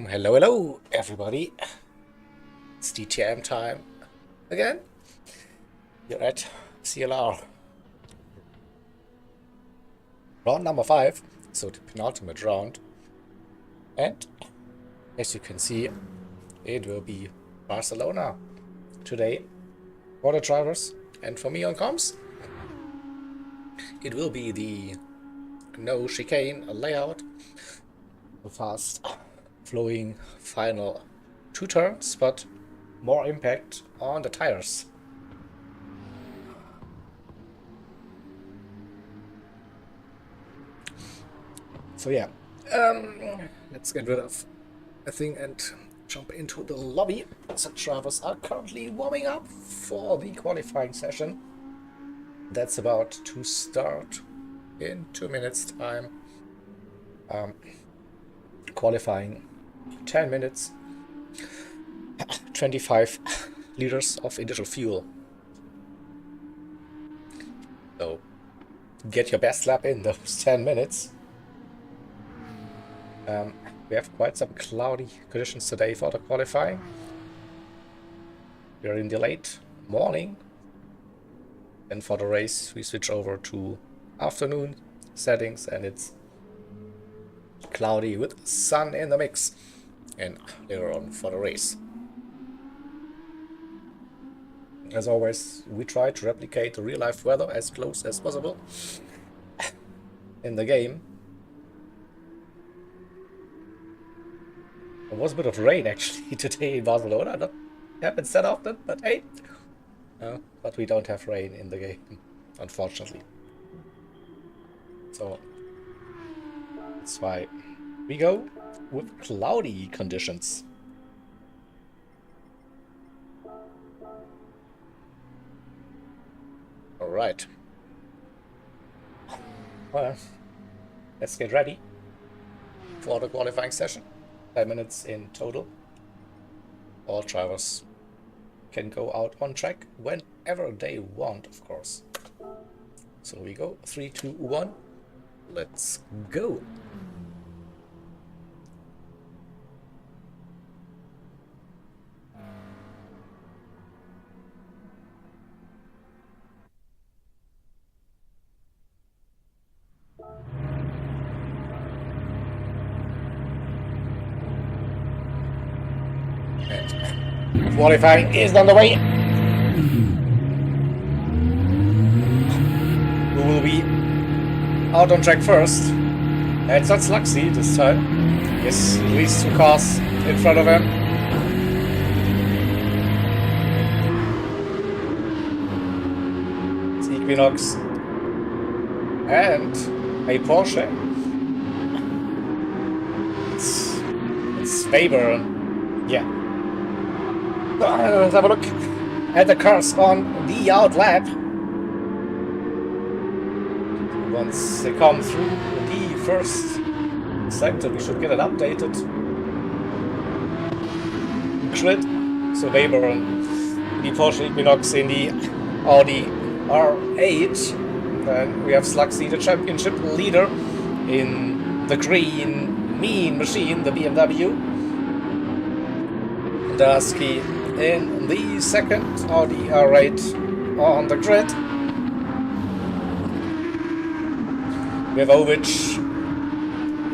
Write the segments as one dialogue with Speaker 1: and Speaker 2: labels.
Speaker 1: Hello, everybody. It's DTM time again. You're at CLR. Round number 5, so the penultimate round. And as you can see, it will be Barcelona today for the drivers, and for me on comms. It will be the no chicane layout, the fast flowing final 2 turns, but more impact on the tires. So yeah, let's get rid of a thing and jump into the lobby. The drivers are currently warming up for the qualifying session. That's about to start in 2 minutes time. Qualifying 10 minutes, 25 liters of initial fuel. So get your best lap in those 10 minutes. We have quite some cloudy conditions today for the qualifying. We're in the late morning, and for the race we switch over to afternoon settings, and it's cloudy with sun in the mix, and later on for the race. As always, we try to replicate the real life weather as close as possible in the game. There was a bit of rain actually today in Barcelona. Not happens that often, but hey. But we don't have rain in the game, unfortunately. So that's why we go with cloudy conditions. Alright. Well, let's get ready for the qualifying session. 10 minutes in total. All drivers can go out on track whenever they want, of course. So we go 3, 2, 1. Let's go. And qualifying is on the way. Who will be out on track first? It's not Sluxy this time. Yes, at least 2 cars in front of him. It's Equinox and a Porsche. It's Weber. Yeah. Let's have a look at the cars on the out lap. Once they come through the first sector, we should get an updated grid. So Weber and the Porsche Equinox in the Audi R8. Then we have Sluxy, the championship leader, in the green mean machine, the BMW. Dasky in the second Audi R8 on the grid. Vivovic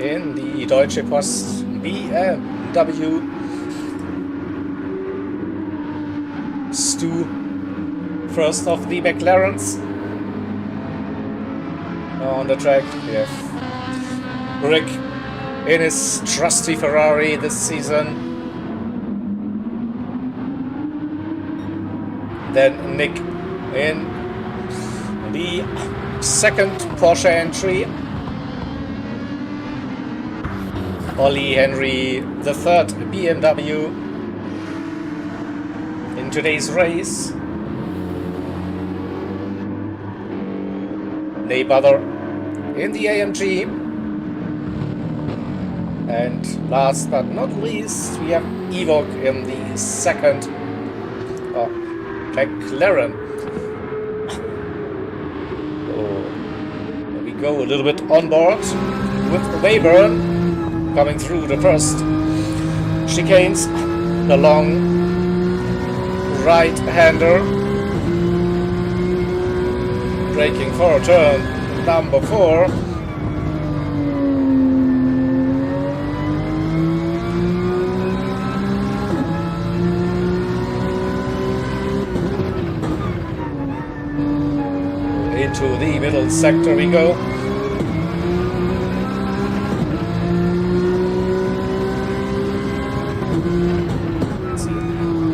Speaker 1: in the Deutsche Post BMW. Stu, first of the McLarens. On the track we have Rick in his trusty Ferrari this season. Then Nick in the second Porsche entry. Ollie Henry, the third BMW in today's race. Nate Butter in the AMG. And last but not least, we have Evoque in the second McLaren. So we go a little bit on board with Weber coming through the first chicanes. The long right-hander. Braking for turn number 4. Into the middle sector we go.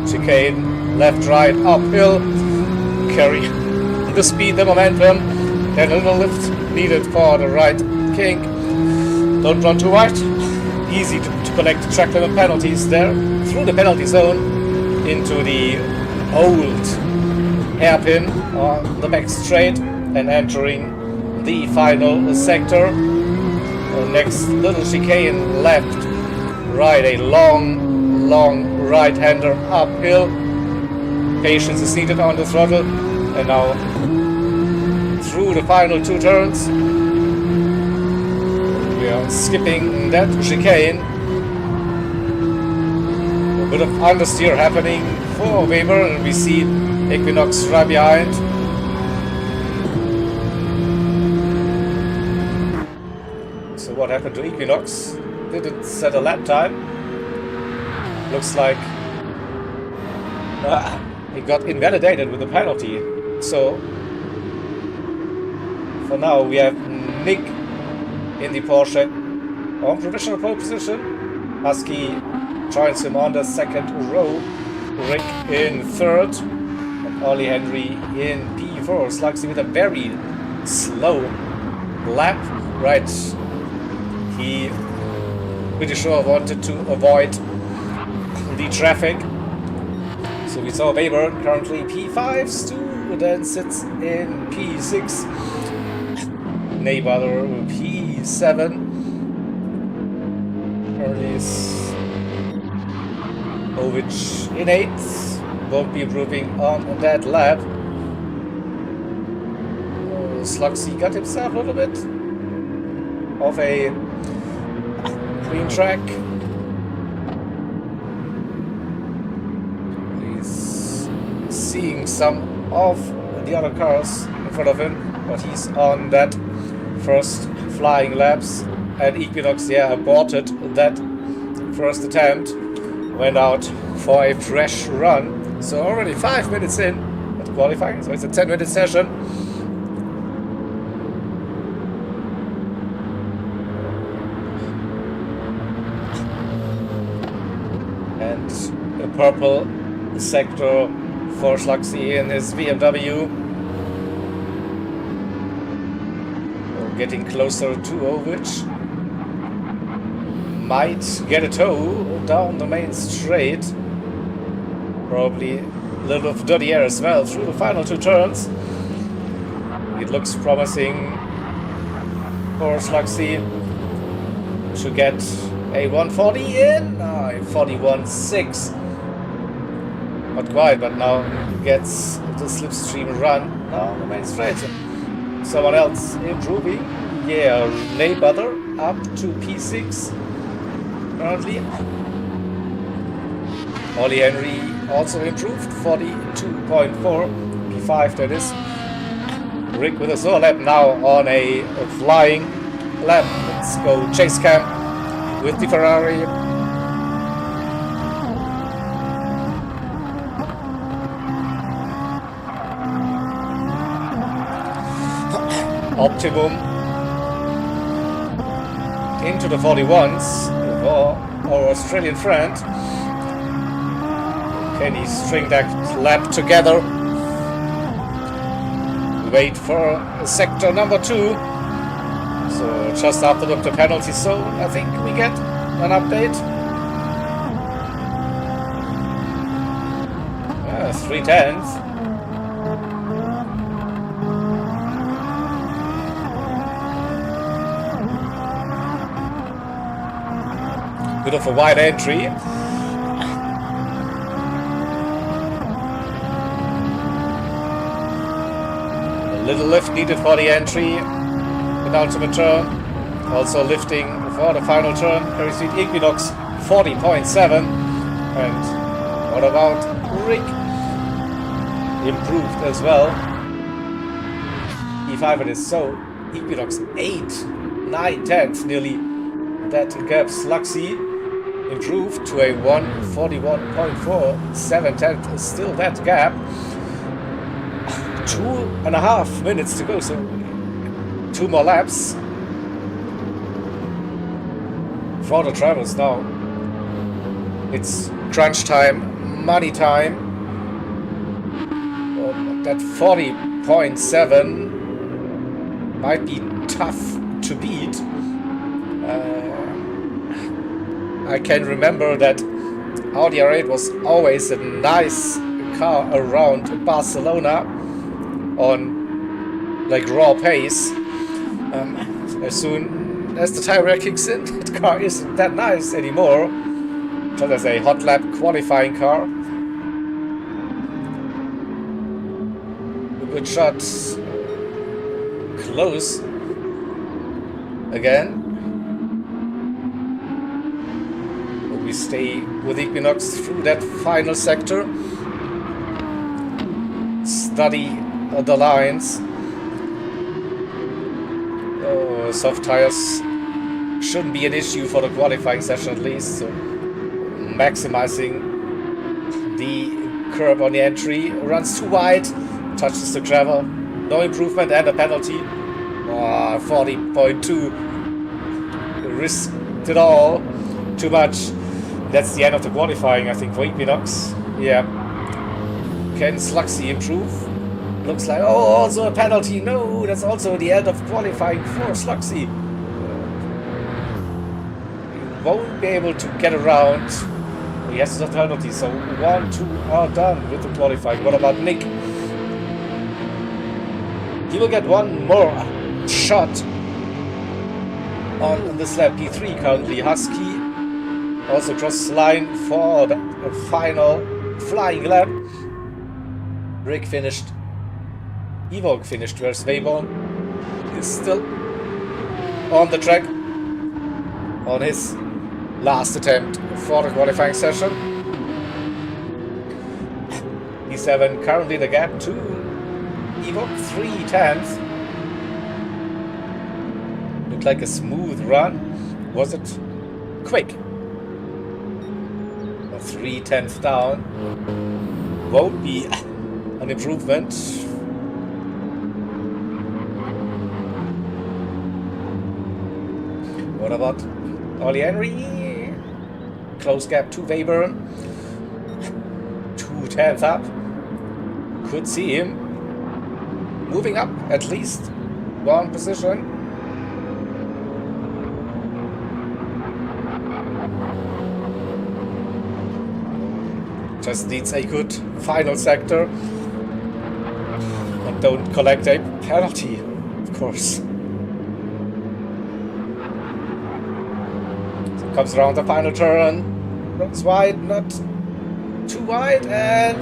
Speaker 1: Chicane, left, right, uphill. Carry the speed, the momentum. Then a little lift needed for the right kink. Don't run too wide. Easy to collect track limit penalties there. Through the penalty zone into the old hairpin on the back straight and entering the final sector. Next little chicane, left, right, a long right-hander uphill. Patience is needed on the throttle, and now through the final 2 turns we are skipping that chicane. A bit of understeer happening for Weber, and we see Equinox right behind. So what happened to Equinox? Didn't set a lap time. Looks like he got invalidated with a penalty. So for now we have Nick in the Porsche on provisional pole position. Husky joins him on the 2nd row. Rick in 3rd. And Ollie Henry in P4. Slugsy with a very slow lap. Right. He pretty sure wanted to avoid the traffic. So we saw Weber currently P5, Stu then sits in P6, Neighbor P7, Early's Ovich in 8th, won't be improving on that lap. Slugsy got himself a little bit of a green track. Seeing some of the other cars in front of him, but he's on that first flying laps, and Equinox aborted that first attempt, went out for a fresh run. So already 5 minutes in at qualifying, so it's a 10-minute session. And a purple sector for Slugsy in his BMW. Getting closer to Ovich. Might get a tow down the main straight. Probably a little of dirty air as well through the final 2 turns. It looks promising for Slugsy to get a 140 in. A 41.6. Not quite, but now gets the slipstream run down the main straight. Someone else improving. Yeah, Neighbor up to P6 currently. Ollie Henry also improved, 42.4, P5 that is. Rick with a solo lap now on a flying lap. Let's go chase cam with the Ferrari. Optimum into the 41s for our Australian friend. Can he string that lap together? Wait for sector number 2. So just after the penalty zone, I think we get an update. 3/10. Bit of a wide entry. A little lift needed for the entry. The ultimate turn. Also lifting for the final turn. Very sweet. Equinox 40.7. And what about Rick? Improved as well. P5 it is so. Equinox 8, 9 tenths nearly. That gap Sluxy improved to a 141.4. 7 tenths is still that gap. 2.5 minutes to go, so 2 more laps for the drivers now. It's crunch time, money time. That 40.7 might be tough to beat. I can remember that Audi R8 was always a nice car around Barcelona on like raw pace. As soon as the tire wear kicks in, the car isn't that nice anymore. Just as a hot lap qualifying car. A good shot. Close. Again. We stay with Equinox through that final sector. Study the lines. Oh, soft tires shouldn't be an issue for the qualifying session at least. So maximizing the curb on the entry. Runs too wide. Touches the gravel. No improvement and a penalty. 40.2. Risked it all. Too much. That's the end of the qualifying, I think, for Equinox. Yeah. Can Sluxy improve? Looks like, oh, also a penalty. No, that's also the end of qualifying for Sluxy. He won't be able to get around. He has a penalty, so 1, 2 are done with the qualifying. What about Nick? He will get one more shot on this lap. P3 currently. Husky also cross line for the final flying lap. Rick finished. Evo finished where Swayborn is still on the track on his last attempt for the qualifying session. P7 currently the gap to Evo 3 tenths. Looked like a smooth run. Was it quick? 3 tenths down won't be an improvement. What about Ollie Henry? Close gap to Weber. 2 tenths up. Could see him moving up at least one position. Just needs a good final sector and don't collect a penalty, of course. So comes around the final turn, runs wide, not too wide, and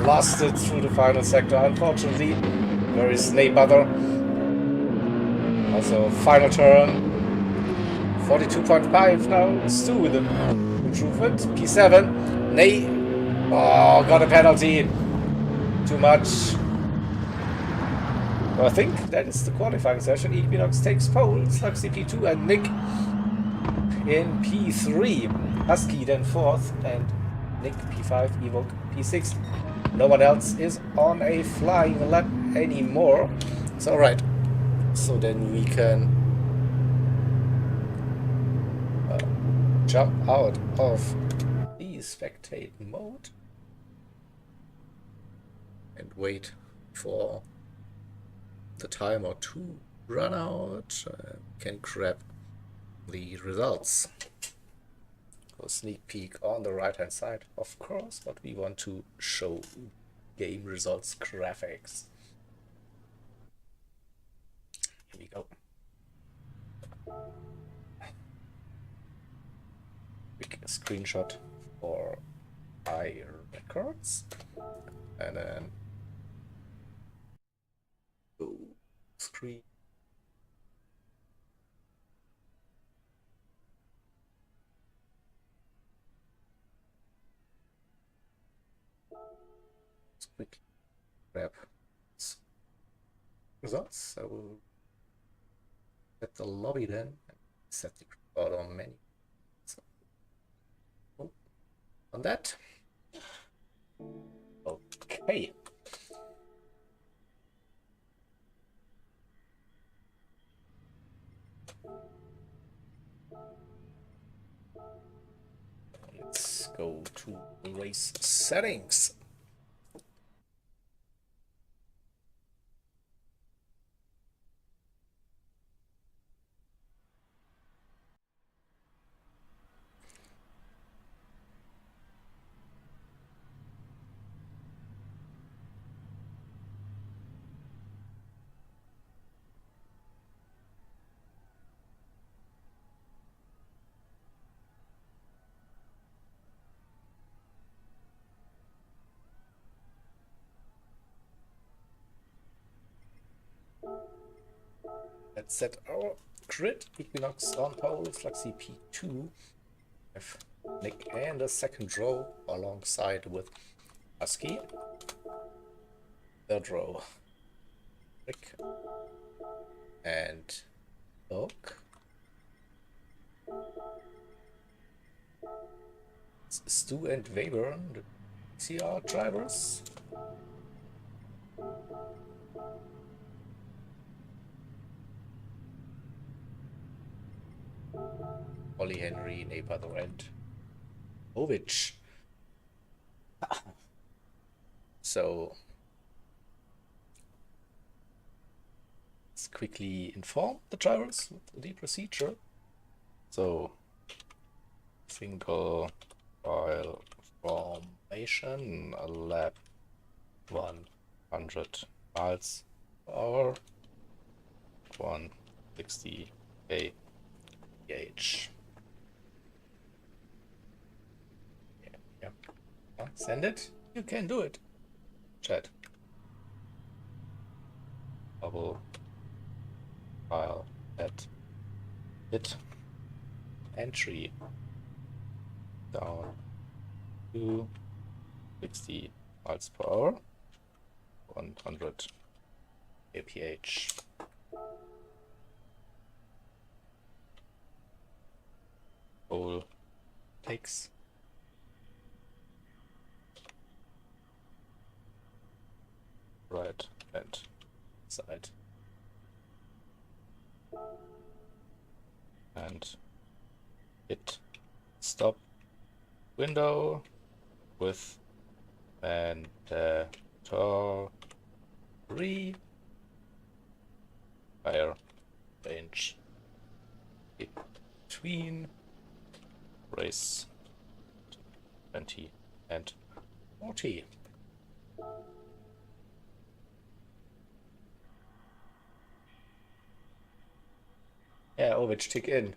Speaker 1: lost it through the final sector, unfortunately. There is Ney Butter. Also final turn, 42.5 now, Stu with an improvement. P7, Ney. Oh, got a penalty. Too much. Well, I think that is the qualifying session. Equinox takes pole. Sluxy P2 and Nick in P3. Husky then 4th and Nick P5, Evoke P6. No one else is on a flying lap anymore. It's alright. So then we can jump out of the spectate mode and wait for the timer to run out. Can grab the results. A sneak peek on the right hand side, of course, but we want to show game results graphics. Here we go. Quick screenshot for iRecords, and then go screen. grab results. I will set the lobby then and set the bottom menu. So, on that. Okay. Let's go to race settings. Let's set our grid. Equinox on pole, Fluxy P2. Have Nick and a second row alongside with Husky. Third row, Rick and Oak. Stu and Weber, the CLR drivers. Ollie Henry, Neighbor and Ovich. So let's quickly inform the drivers of the procedure. So single file formation, a lap 100 miles per hour, 160 kph. Yeah. Send it. You can do it. Chat. Bubble file at it. Entry down to 60 miles per hour, 100 kph. Whole takes right and side and hit stop window with mandatory higher range between race 20 and 40. Yeah, Ovich, tick in.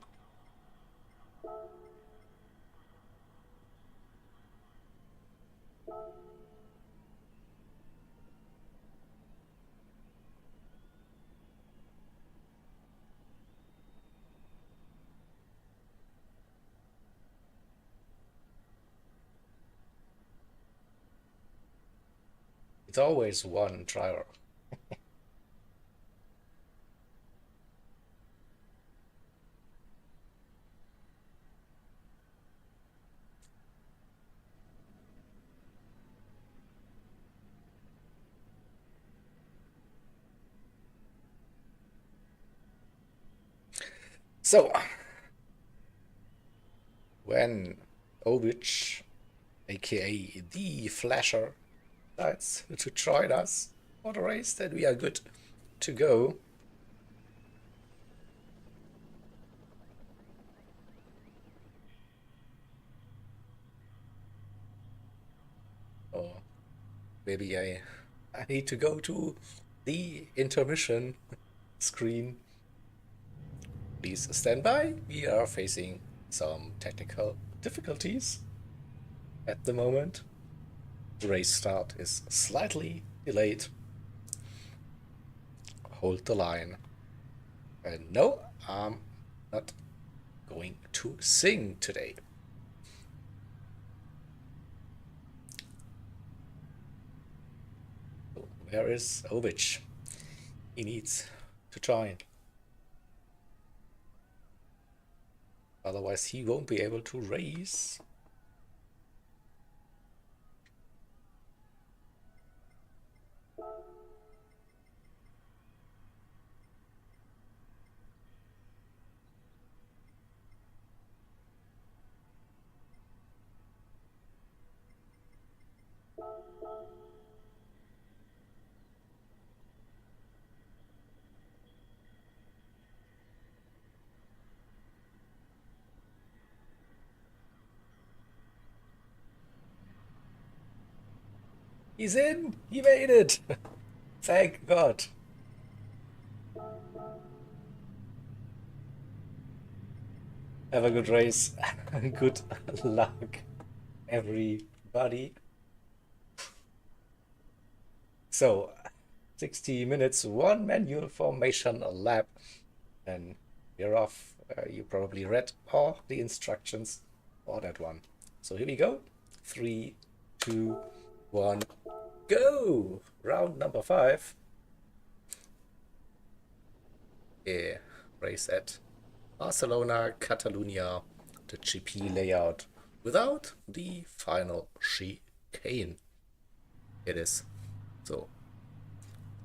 Speaker 1: It's always one driver. So, when Ovich, aka the Flasher, decides to join us for the race, then we are good to go. Oh, maybe I need to go to the intermission screen. Please stand by. We are facing some technical difficulties at the moment. The race start is slightly delayed. Hold the line. And no, I'm not going to sing today. So where is Ovic? He needs to join. Otherwise he won't be able to race. He's in! He made it! Thank God! Have a good race. Good luck, everybody. So, 60 minutes, one manual formation lap, and we're off. You probably read all the instructions for that one. So here we go. 3, 2, 1, go! Round number 5. Yeah, race at Barcelona, Catalonia, the GP layout without the final chicane. It is. So,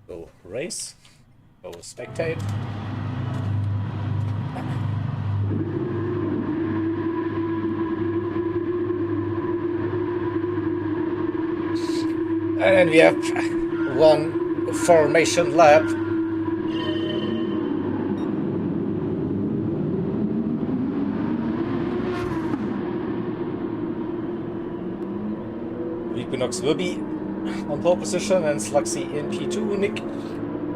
Speaker 1: go race, go spectate. And we have one formation lap. Equinox will be on pole position and Sluxy in P2, Nick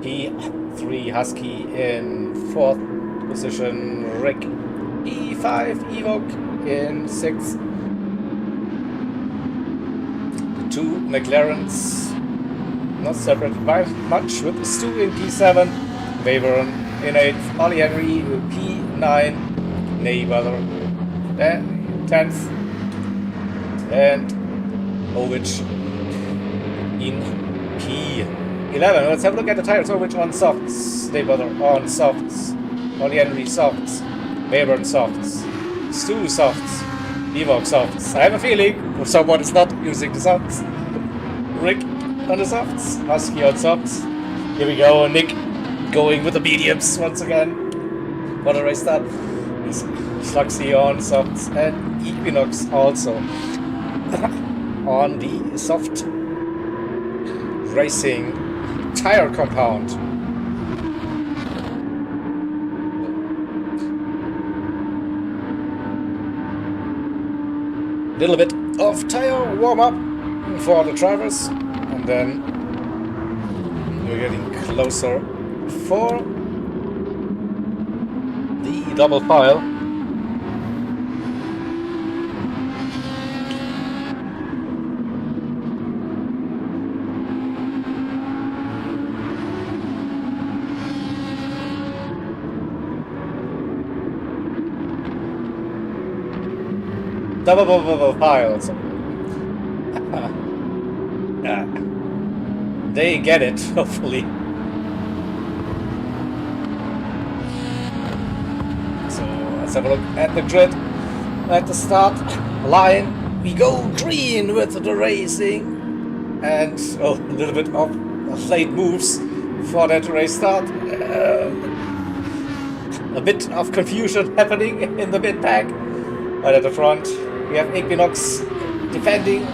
Speaker 1: P3, Husky in 4th position, Rick P5, Evoque in 6th. The 2 McLarens not separated by much, with Stu in P7, Webern in 8th, Ollie Henry P9, Neighbor 10th, and Ovic in P11. Let's have a look at the tires. Ovic on softs, Neighbor on softs, Ollie Henry softs, Webern softs, Stu softs, Evoque softs. I have a feeling someone is not using the softs. Rick on the softs, Husky on softs. Here we go, Nick going with the mediums once again. What a race start. Sluxy on softs and Equinox also on the soft racing tire compound. Little bit of tire warm-up for the drivers, and then we're getting closer for the double file. Double files. They get it, hopefully. So let's have a look at the grid. At the start line, we go green with the racing, and a little bit of late moves for that race start. A bit of confusion happening in the mid pack, but at the front we have Equinox defending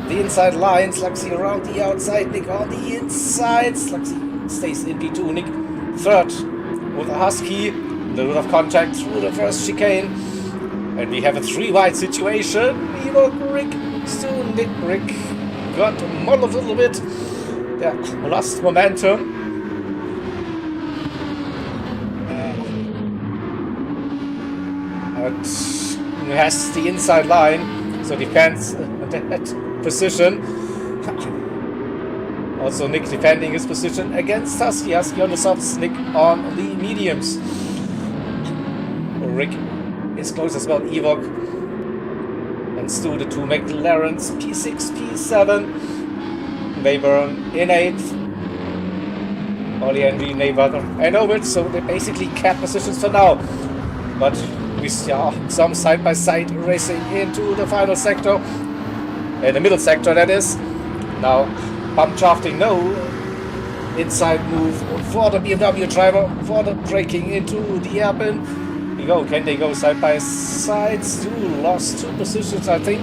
Speaker 1: the inside line, Sluxy around the outside, Nick on the inside. Sluxy stays in P2, Nick third with a Husky. A little bit of contact through the first chicane. And we have a 3-wide situation. Evoque, Rick, Stu, Nick, Rick got modeled a little bit. Yeah, lost momentum. But he has the inside line, so defends that position. Also Nick defending his position against Husky. Husky on the softs, Nick on the mediums. Rick is close as well, Evoque. And Stu, the 2 McLarens, P6, P7. Webern in 8th. Ollie Henry, Neighbor, and Ovich, so they basically kept positions for now. But we saw some side-by-side racing into the final sector, the middle sector that is. Now, bump drafting, no. Inside move for the BMW driver, for the braking into the hairpin. Can they go side-by-side? Stu lost 2 positions, I think.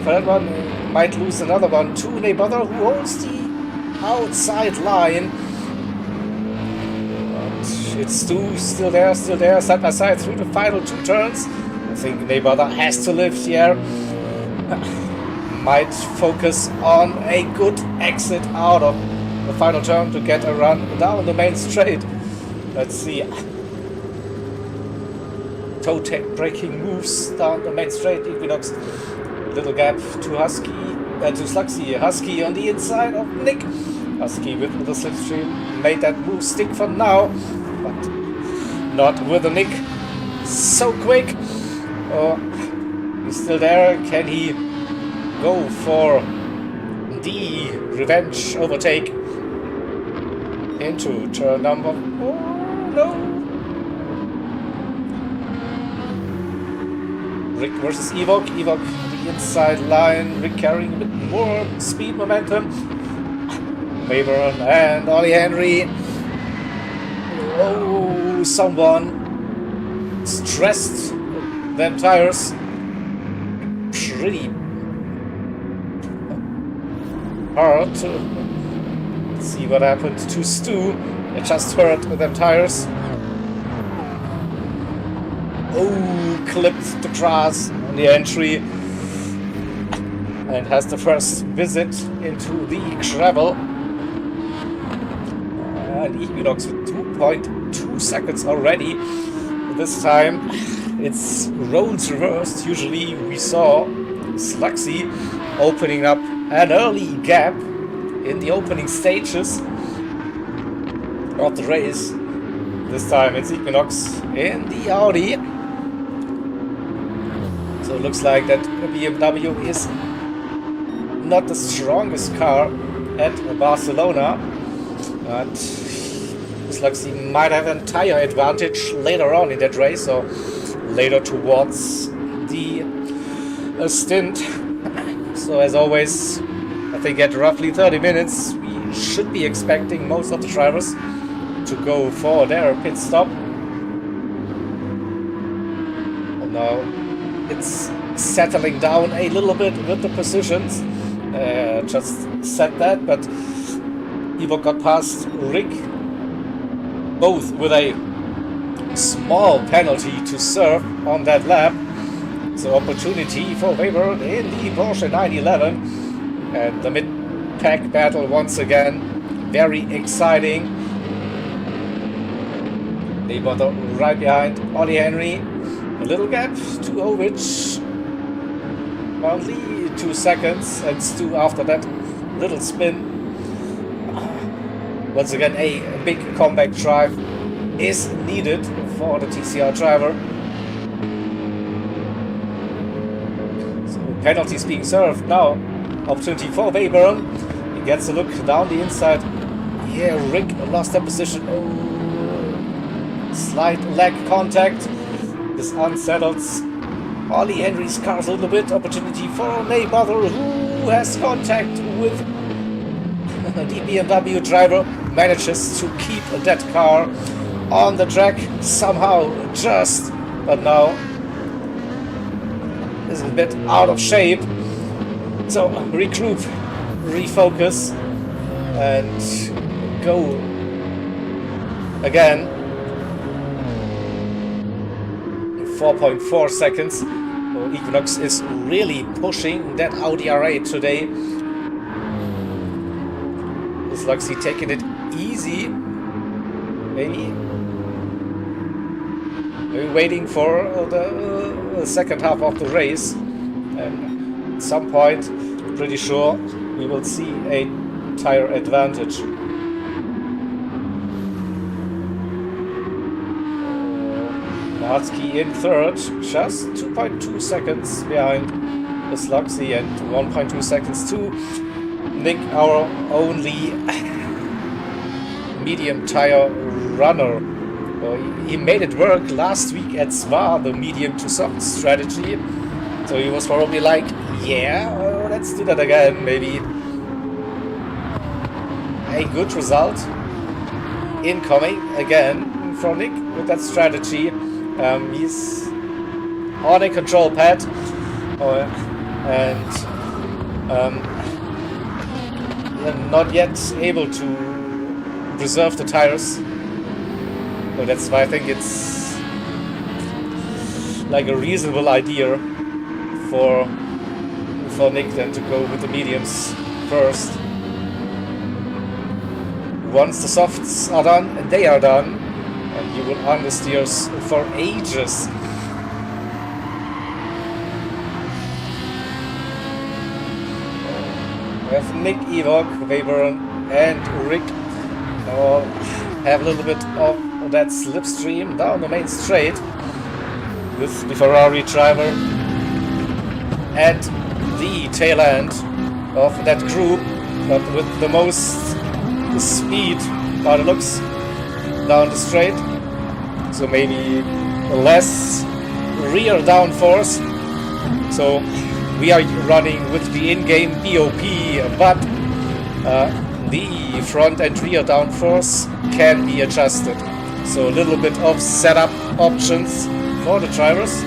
Speaker 1: For that one, might lose another one. Neighbor, who holds the outside line. It's Stu, still there, side by side through the final 2 turns. I think Neighbor has to lift here. Might focus on a good exit out of the final turn to get a run down the main straight. Let's see. Toe braking moves down the main straight. Equinox, little gap to Slugsy. Husky on the inside of Nick. Husky with the slipstream made that move stick for now. But not with the Nick so quick. He's still there. Can he go for the revenge overtake into turn number 4? No. Rick versus Ewok. Ewok the inside line. Rick carrying a bit more speed momentum. Webern and Ollie Henry. Oh, someone stressed them tires pretty hard. Let's see what happened to Stu. It just hurt them tires. Oh, clipped the grass on the entry and has the first visit into the gravel. And Equinox with 2.2 seconds already. This time it's roles reversed. Usually we saw Slugsy opening up an early gap in the opening stages of the race. This time it's Equinox in the Audi. So it looks like that BMW is not the strongest car at Barcelona. And Slugsy might have an entire advantage later on in that race, or later towards the stint. So as always, I think at roughly 30 minutes we should be expecting most of the drivers to go for their pit stop. And now it's settling down a little bit with the positions. Just said that, but Evo got past Rick, both with a small penalty to serve on that lap. So opportunity for Weber in the Porsche 911. And the mid-pack battle once again. Very exciting. They were right behind Ollie Henry. A little gap to Ovich. Only 2 seconds. And Stu after that little spin. Once again, a big comeback drive is needed for the TCR driver. So penalties being served now. Opportunity for Webern. He gets a look down the inside. Yeah, Rick lost that position. Oh. Slight leg contact. This unsettles Ollie Henry's car a little bit. Opportunity for Maybrother, who has contact with the BMW driver. Manages to keep that car on the track somehow, just, but now is a bit out of shape. So regroup, refocus, and go again. 4.4 seconds. So Equinox is really pushing that Audi R8 today. Looks like he's taking it easy. Maybe waiting for the second half of the race. And at some point, pretty sure we will see a tire advantage. Natsky in third, just 2.2 seconds behind Slugsy and 1.2 seconds to Nick, our only medium tire runner. He made it work last week at Spa, the medium to soft strategy. So he was probably like, yeah, let's do that again, maybe. A good result incoming again from Nick with that strategy. He's on a control pad and not yet able to preserve the tires. So that's why I think it's like a reasonable idea for Nick then to go with the mediums first. Once the softs are done, and they are done, and you will understeers for ages. We have Nick, Ewok, Webern, and Rick now have a little bit of that slipstream down the main straight with the Ferrari driver at the tail end of that group, but with the most speed by the looks down the straight, so maybe less rear downforce. So we are running with the in-game BoP, but the front and rear downforce can be adjusted. So a little bit of setup options for the drivers.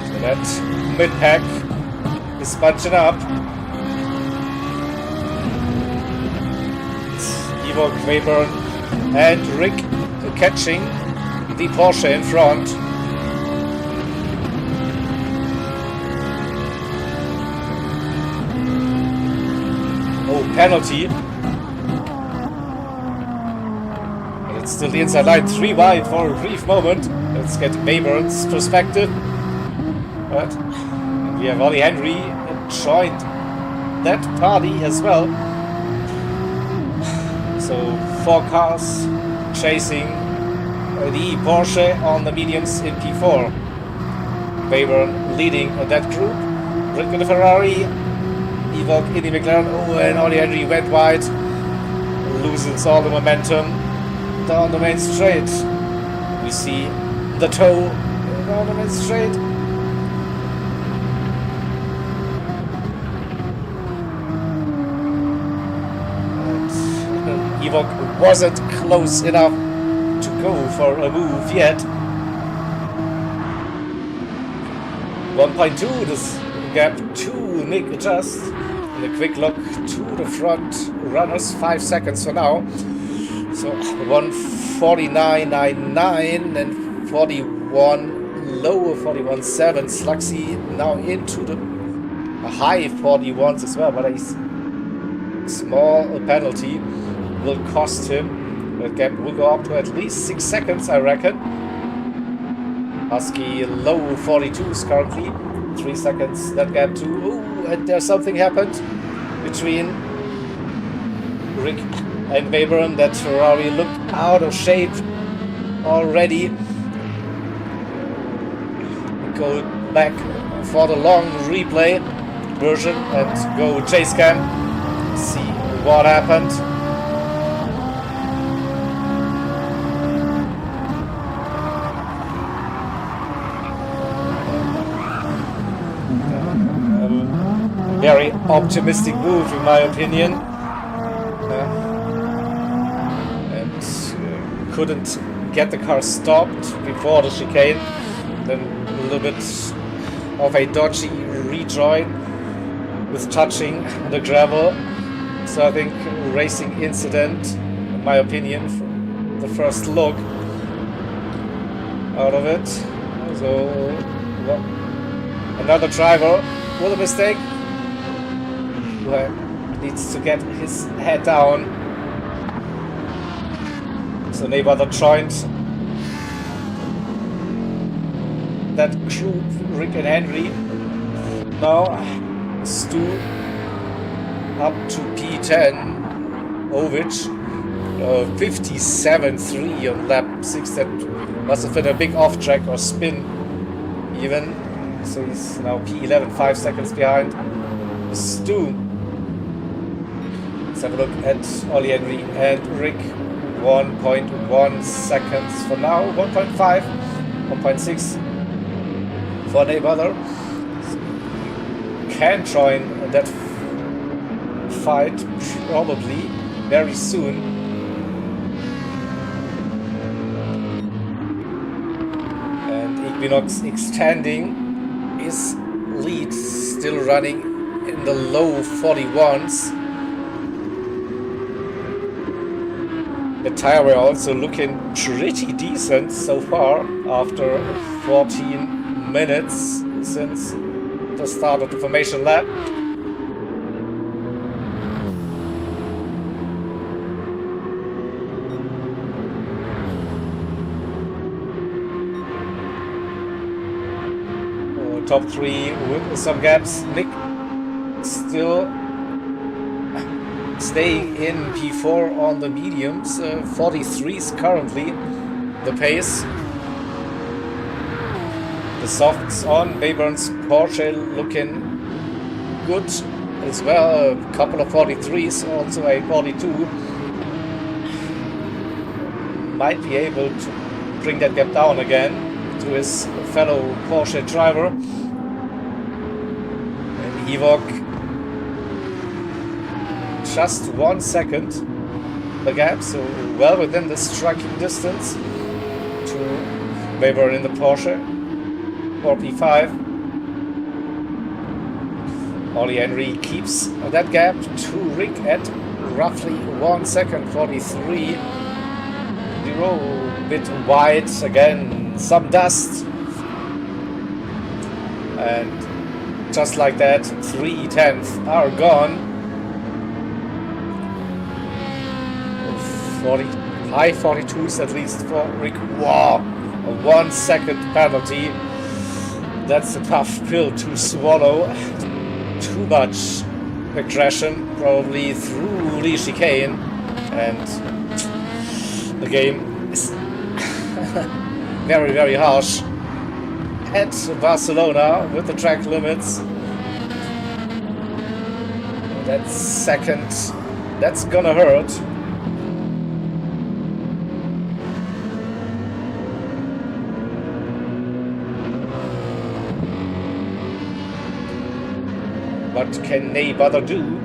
Speaker 1: So that mid-pack is bunching up. Ewok, Webern, and Rick catching the Porsche in front. Oh, penalty. But it's still the inside line, 3 wide for a brief moment. Let's get Webern's perspective. But we have Ollie Henry joined that party as well. So 4 cars chasing the Porsche on the mediums in P4. Webern leading that group. Rick with the Ferrari. Ewok in the McLaren. Oh, and Ollie Henry went wide. Loses all the momentum down the main straight. We see the toe down the main straight. Ewok wasn't close enough to go for a move yet. 1.2 this gap to Nick adjust. And a quick look to the front runners, 5 seconds for now. So 1:49.99 and 41 lower 41.7. Sluxy now into the high 41s as well, but a small penalty will cost him. That gap will go up to at least 6 seconds, I reckon. Husky low 42s currently. 3 seconds that gap too. Ooh, and there's something happened between Rick and Webern. That Ferrari looked out of shape already. Go back for the long replay version and go chase cam. See what happened. Very optimistic move, in my opinion, and couldn't get the car stopped before the chicane. Then a little bit of a dodgy rejoin with touching the gravel. So I think racing incident, in my opinion, from the first look out of it. So another driver with a mistake. Needs to get his head down. So neighbor the joint. That group, Rick and Henry. Now Stu up to P10. Ovich 57.3 on lap 6. That must have been a big off track or spin even. So he's now P11, 5 seconds behind Stu. Let's have a look at Ollie Henry and Rick. 1.1 seconds for now, 1.5, 1.6 for Neighbor. Can join that fight probably very soon. And Equinox extending his lead, still running in the low 41s. The tire wear also looking pretty decent so far after 14 minutes since the start of the formation lap. Top 3 with some gaps. Nick still staying in P4 on the mediums. 43s currently the pace. The softs on. Bayburn's Porsche looking good as well. A couple of 43s, also a 42. Might be able to bring that gap down again to his fellow Porsche driver. And Evok just 1 second the gap, so well within the striking distance to Webber in the Porsche for P5. Ollie Henry keeps that gap to Rick at roughly 1 second, 43. The road a bit wide again, some dust, and just like that 3/10 are gone. 40, high 42s at least for Rick. Wow, a 1 second penalty. That's a tough pill to swallow. Too much aggression, probably through the chicane, and the game is very, very harsh at Barcelona with the track limits. That second, that's gonna hurt. What can Neighbor do?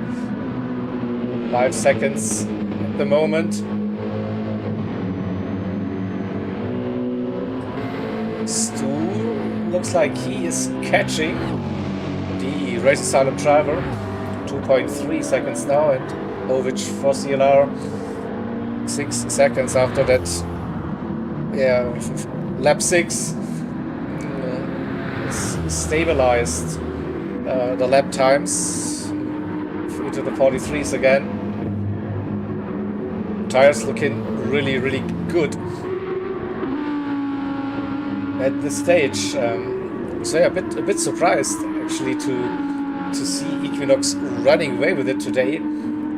Speaker 1: 5 seconds at the moment. Stu looks like he is catching the Race Asylum driver. 2.3 seconds now, and Ovic for CLR 6 seconds after that. Yeah, lap 6 stabilized the lap times into the 43s again. Tires looking really, really good at this stage. So yeah, a bit surprised actually to see Equinox running away with it today.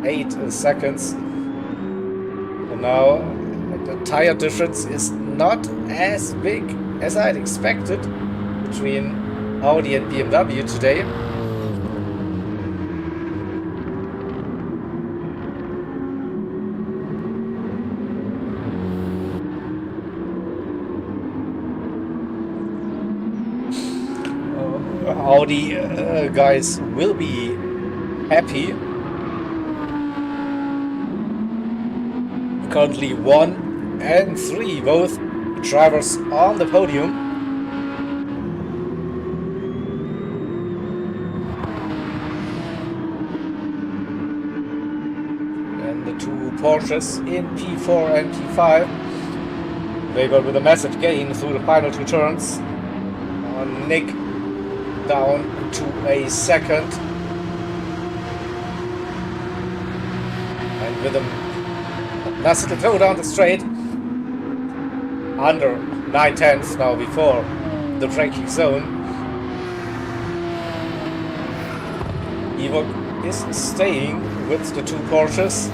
Speaker 1: 8 seconds. And now the tire difference is not as big as I'd expected between Audi and BMW today. Audi guys will be happy. Currently 1 and 3, both drivers on the podium. And the 2 Porsches in P4 and P5. Weber with a massive gain through the final 2 turns. Nick down to a second, and with a nice little throw down the straight, under 9/10 now before the braking zone. Evo is staying with the 2 Porsches.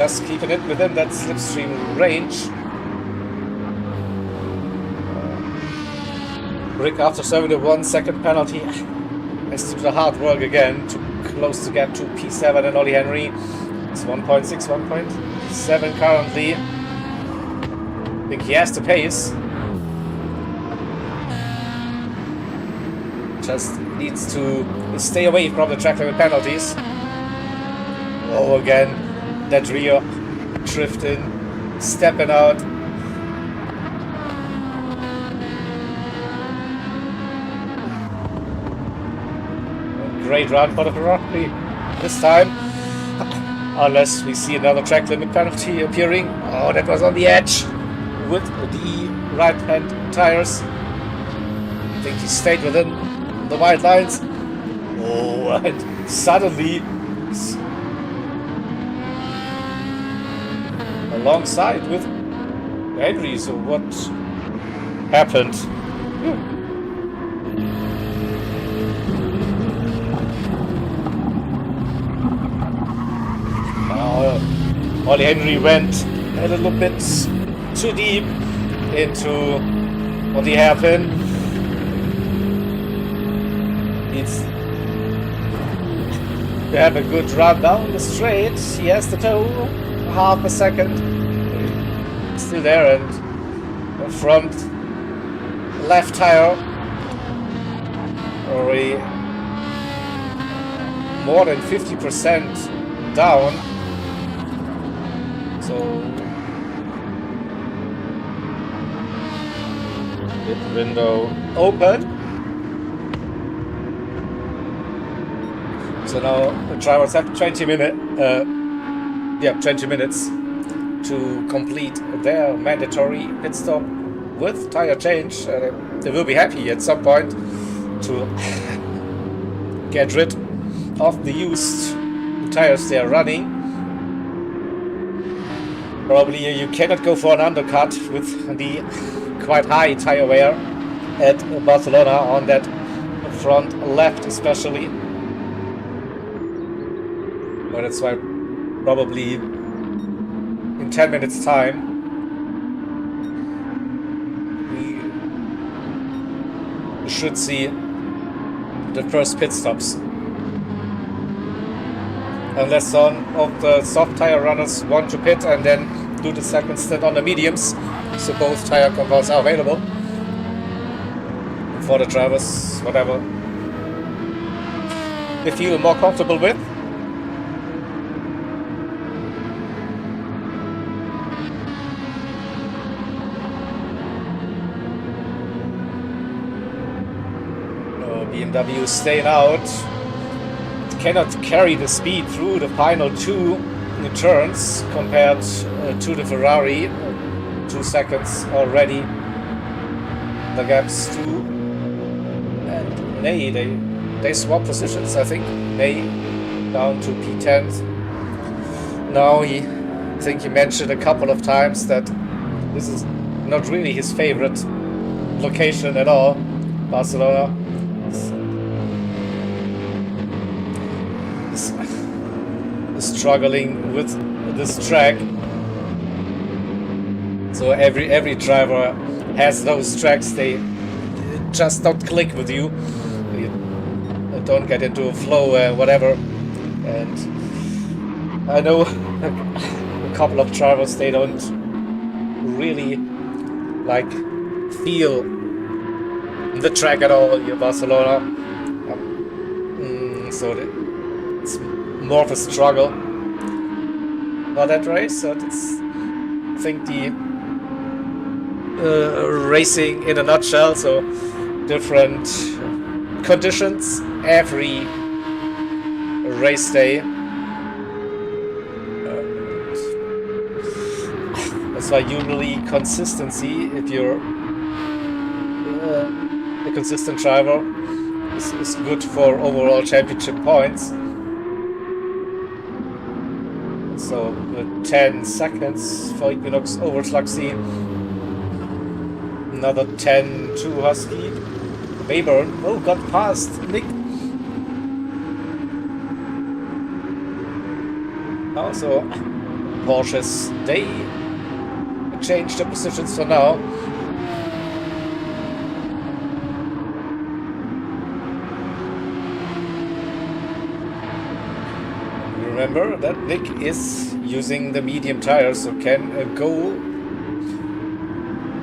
Speaker 1: just keeping it within that slipstream range. Rick, after serving the 1 second penalty, has to do the hard work again to close the gap to P7 and Ollie Henry. It's 1.6, 1.7 currently. I think he has the pace. Just needs to stay away from the track limit penalties. Oh, again, that rear drifting, stepping out. Great run for the Ferrari this time. Unless we see another track limit penalty appearing. Oh, that was on the edge with the right-hand tires. I think he stayed within the white lines. Oh, and suddenly alongside with Henry. So what happened? Ollie Henry went a little bit too deep into on the hairpin. Needs to have a good run down the straight. He has to tow half a second. Still there, and the front left tire already more than 50% down. So pit window open. So now the drivers have 20 minutes to complete their mandatory pit stop with tire change. They will be happy at some point to get rid of the used tires they are running. Probably you cannot go for an undercut with the quite high tire wear at Barcelona on that front left especially. But that's why probably in 10 minutes time we should see the first pit stops. Unless some of the soft tire runners want to pit and then do the second stint on the mediums, so both tire compounds are available for the drivers, whatever they feel more comfortable with. BMW staying out. Cannot carry the speed through the final 2 turns compared to the Ferrari. 2 seconds already. The gaps to and Ney, they swap positions. I think Ney down to P10. Now I think he mentioned a couple of times that this is not really his favorite location at all, Barcelona. Struggling with this track, so every driver has those tracks. They just don't click with you. You don't get into a flow, whatever. And I know a couple of drivers, they don't really like feel the track at all in Barcelona. So it's more of a struggle for that race. So it's, I think, the racing in a nutshell. So different conditions every race day. That's why usually consistency, if you're a consistent driver, is good for overall championship points. So 10 seconds for Equinox over Slugsy. Another 10 to Husky. Webern, oh, got past Nick. Also Porsches, they change the positions for now. Remember that Nick is using the medium tires, so can go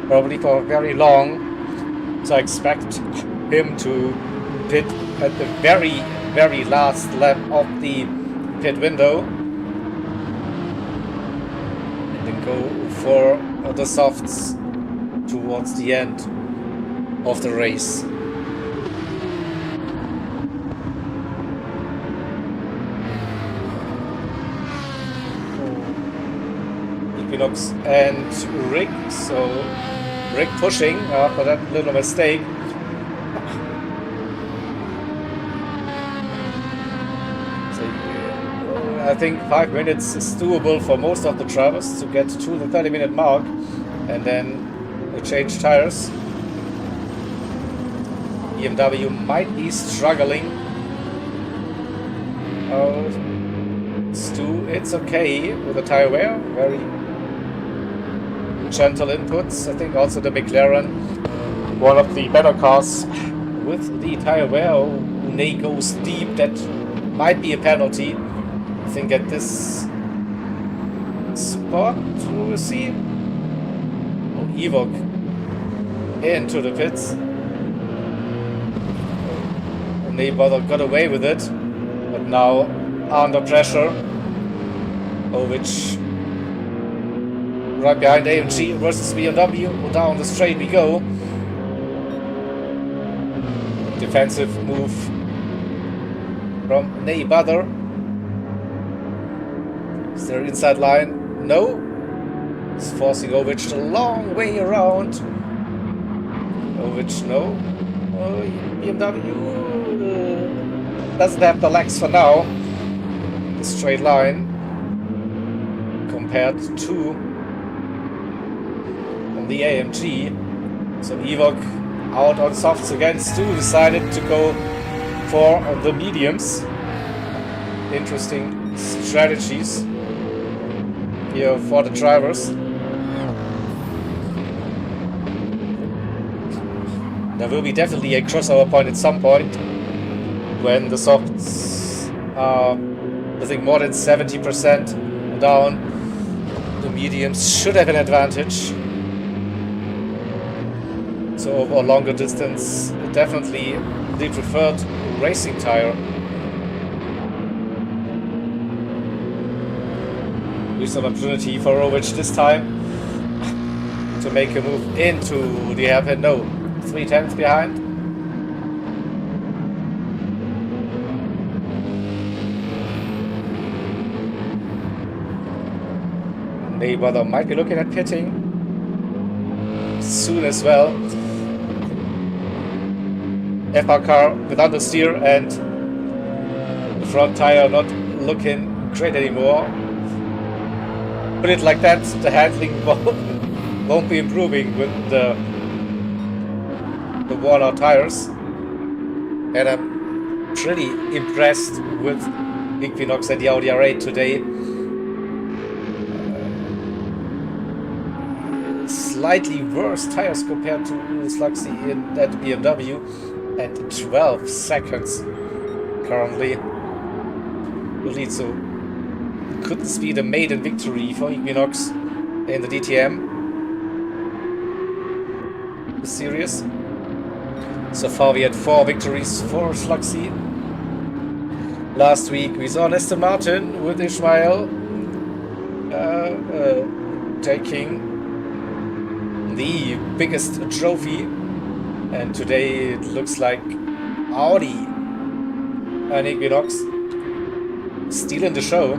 Speaker 1: probably for very long. So I expect him to pit at the very, very last lap of the pit window. And then go for the softs towards the end of the race. Equinox and Rick, so Rick pushing after that little mistake. So I think 5 minutes is doable for most of the drivers to get to the 30-minute mark, and then we change tires. BMW might be struggling. Stu, it's okay with the tire wear, very gentle inputs. I think also the McLaren, one of the better cars with the tire wear. Ney goes deep, that might be a penalty. I think at this spot we'll see. Evoque into the pits. Ney got away with it, but now under pressure. Which right behind AMG versus BMW. Down the straight we go. Defensive move from Ney Butter. Is there inside line? No. It's forcing Ovich a long way around. Ovich, no. BMW doesn't have the legs for now. The straight line compared to the AMG. So Evoque out on softs again. Stu decided to go for the mediums. Interesting strategies here for the drivers. There will be definitely a crossover point at some point when the softs are, I think, more than 70% down. The mediums should have an advantage. So over a longer distance, definitely the preferred racing tire. With some opportunity for Ovich this time to make a move into the hairpin. No, 3/10 behind. Neighbor might be looking at pitting soon as well. FR car with understeer and the front tire not looking great anymore. Put it like that, the handling won't be improving with the worn out tires. And I'm pretty impressed with Equinox and the Audi R8 today. Slightly worse tires compared to Slugsy at BMW, and 12 seconds currently will lead. So could this be the maiden victory for Equinox in the DTM series? So far we had 4 victories for Slugsy. Last week we saw Aston Martin with Ishmael taking the biggest trophy, and today it looks like Audi and Equinox stealing the show.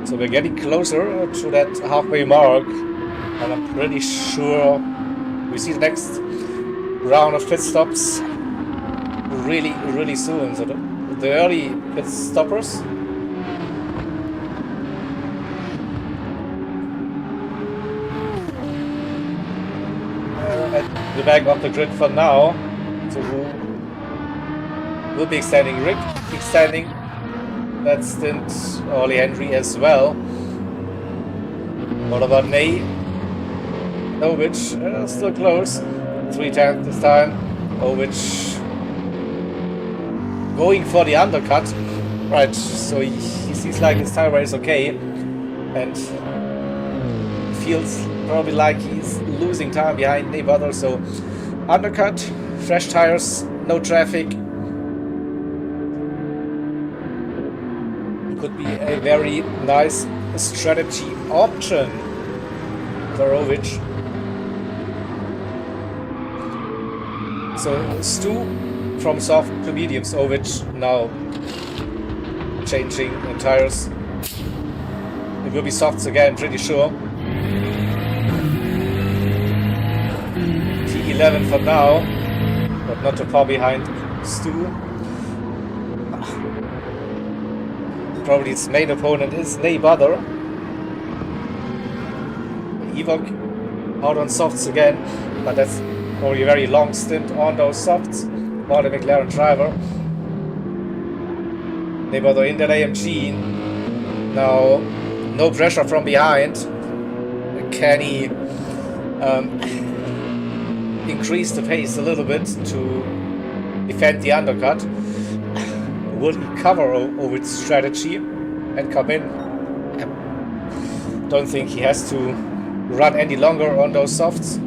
Speaker 1: So we're getting closer to that halfway mark, and I'm pretty sure we see the next round of pit stops really soon. So the early pit stoppers at the back of the grid for now. So will be extending. Rick extending that stint. Ollie Henry as well. What about Ney? Novich, still close. 3/10 this time. Novich going for the undercut. Right, so he seems like his tire wear is okay. And feels probably like he's losing time behind Ney, so undercut, fresh tires, no traffic. Could be a very nice strategy option for Rovic. So Stu from soft to mediums. Ovic now changing tires. It will be softs again, pretty sure. T11 for now, but not too far behind Stu. Probably its main opponent is Ney. Evok out on softs again, but that's probably a very long stint on those softs for the McLaren driver. Ney in that AMG. Now, no pressure from behind. Can he increase the pace a little bit to defend the undercut? Will he cover Ovid's strategy and come in? Don't think he has to run any longer on those softs.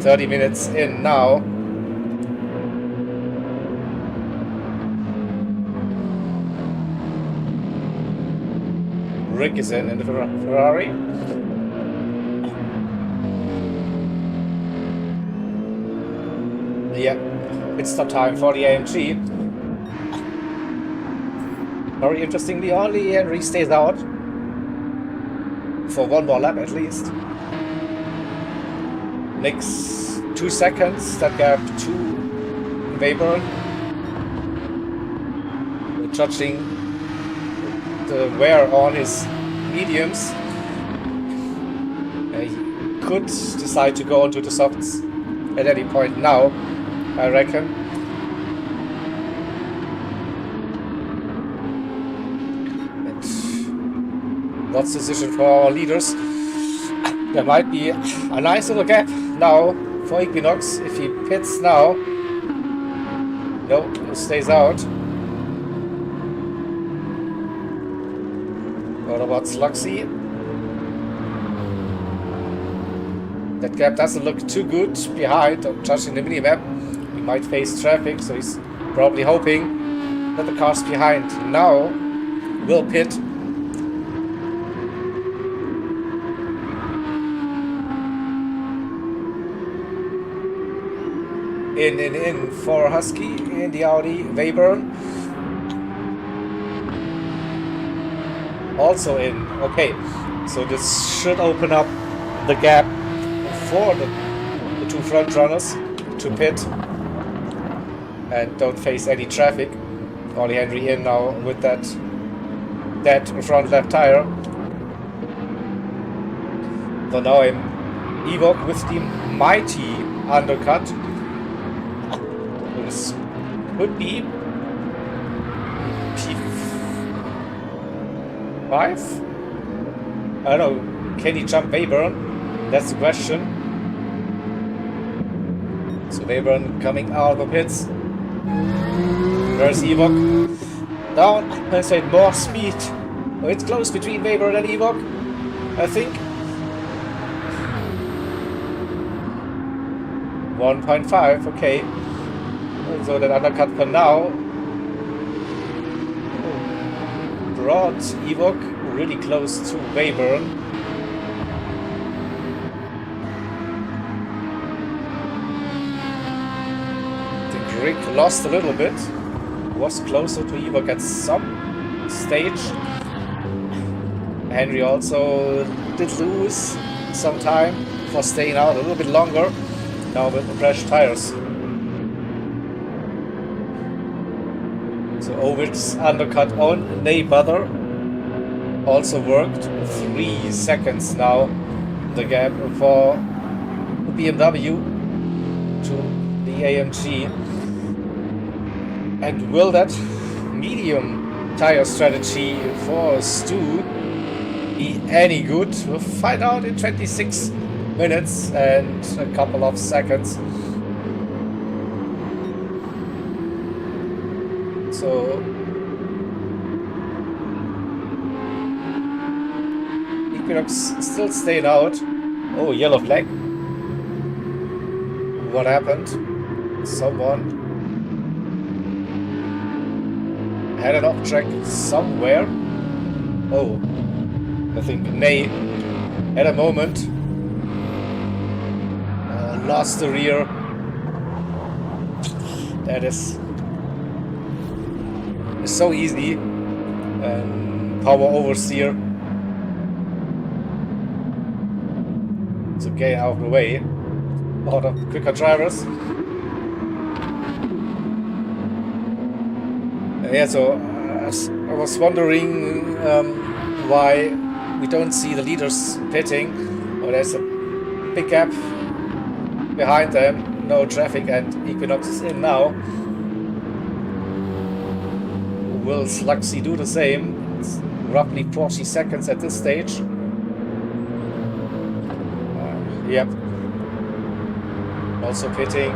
Speaker 1: 30 minutes in now. Rick is in the Ferrari. Yeah, it's stop time for the AMG. Very interestingly, only Henry stays out for one more lap at least. Next 2 seconds, that gap to Weber. Judging the wear on his mediums. He could decide to go onto the softs at any point now, I reckon. And what's the decision for our leaders? There might be a nice little gap now for Equinox if he pits now. No, he stays out. What about Sluxy? That gap doesn't look too good behind. I'm judging the minimap. He might face traffic, so he's probably hoping that the cars behind now will pit. In for Husky in the Audi. Weber also in. Okay, so this should open up the gap for the two front runners to pit and don't face any traffic. Ollie Henry in now with that front left tire. So now I'm Evok with the mighty undercut. This could be P5? I don't know. Can he jump Webern? That's the question. So Webern coming out of the pits. There's Evok. Down. I said more speed. Oh, it's close between Webern and Evok, I think. 1.5, okay. So that undercut for now brought Evok really close to Webern. I think Rick lost a little bit. Was closer to Evok at some stage. Henry also did lose some time for staying out a little bit longer. Now with the fresh tires. So Ovic's undercut on Ney also worked. 3 seconds now. The gap for BMW to the AMG. And will that medium tire strategy for Stu be any good? We'll find out in 26 minutes and a couple of seconds. So Equinox still staying out. Oh, yellow flag. What happened? Someone had an object somewhere. Oh, I think Ney had a moment. Lost the rear. That is so easy. Power oversteer. So getting out of the way. A lot of quicker drivers. Yeah, so I was wondering why we don't see the leaders pitting. Oh, there's a big gap behind them, no traffic, and Equinox is in now. Will Sluxy do the same? It's roughly 40 seconds at this stage. Yep. Also pitting.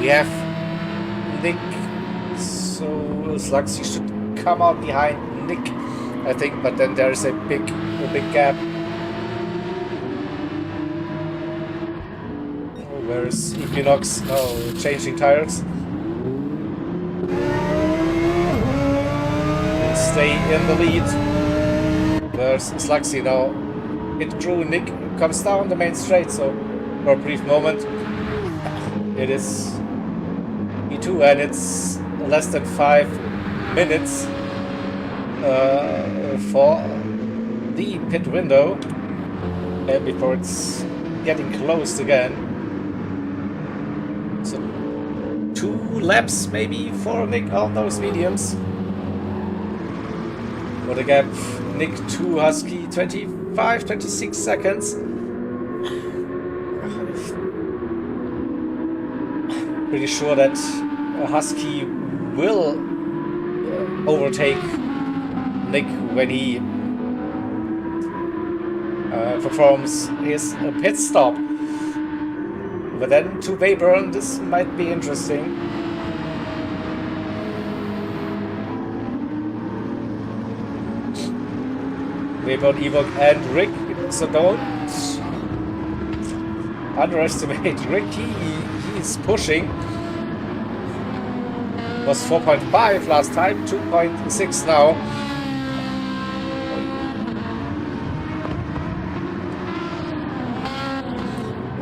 Speaker 1: We have Nick, so Sluxy should come out behind Nick, I think, but then there is a big gap. Where is Equinox? Oh, changing tires. We'll stay in the lead. There's Sluxy now. It drew Nick, comes down the main straight, so for a brief moment it is E2, and it's less than 5 minutes for the pit window before it's getting closed again. So 2 laps maybe for Nick on those mediums. What a gap. Nick to Husky, 25, 26 seconds. Pretty sure that Husky will overtake Nick when he performs his pit stop. But then to Webern, this might be interesting. Webern, Evoque, and Rick. So don't underestimate Rick. He's pushing. Was 4.5 last time, 2.6 now.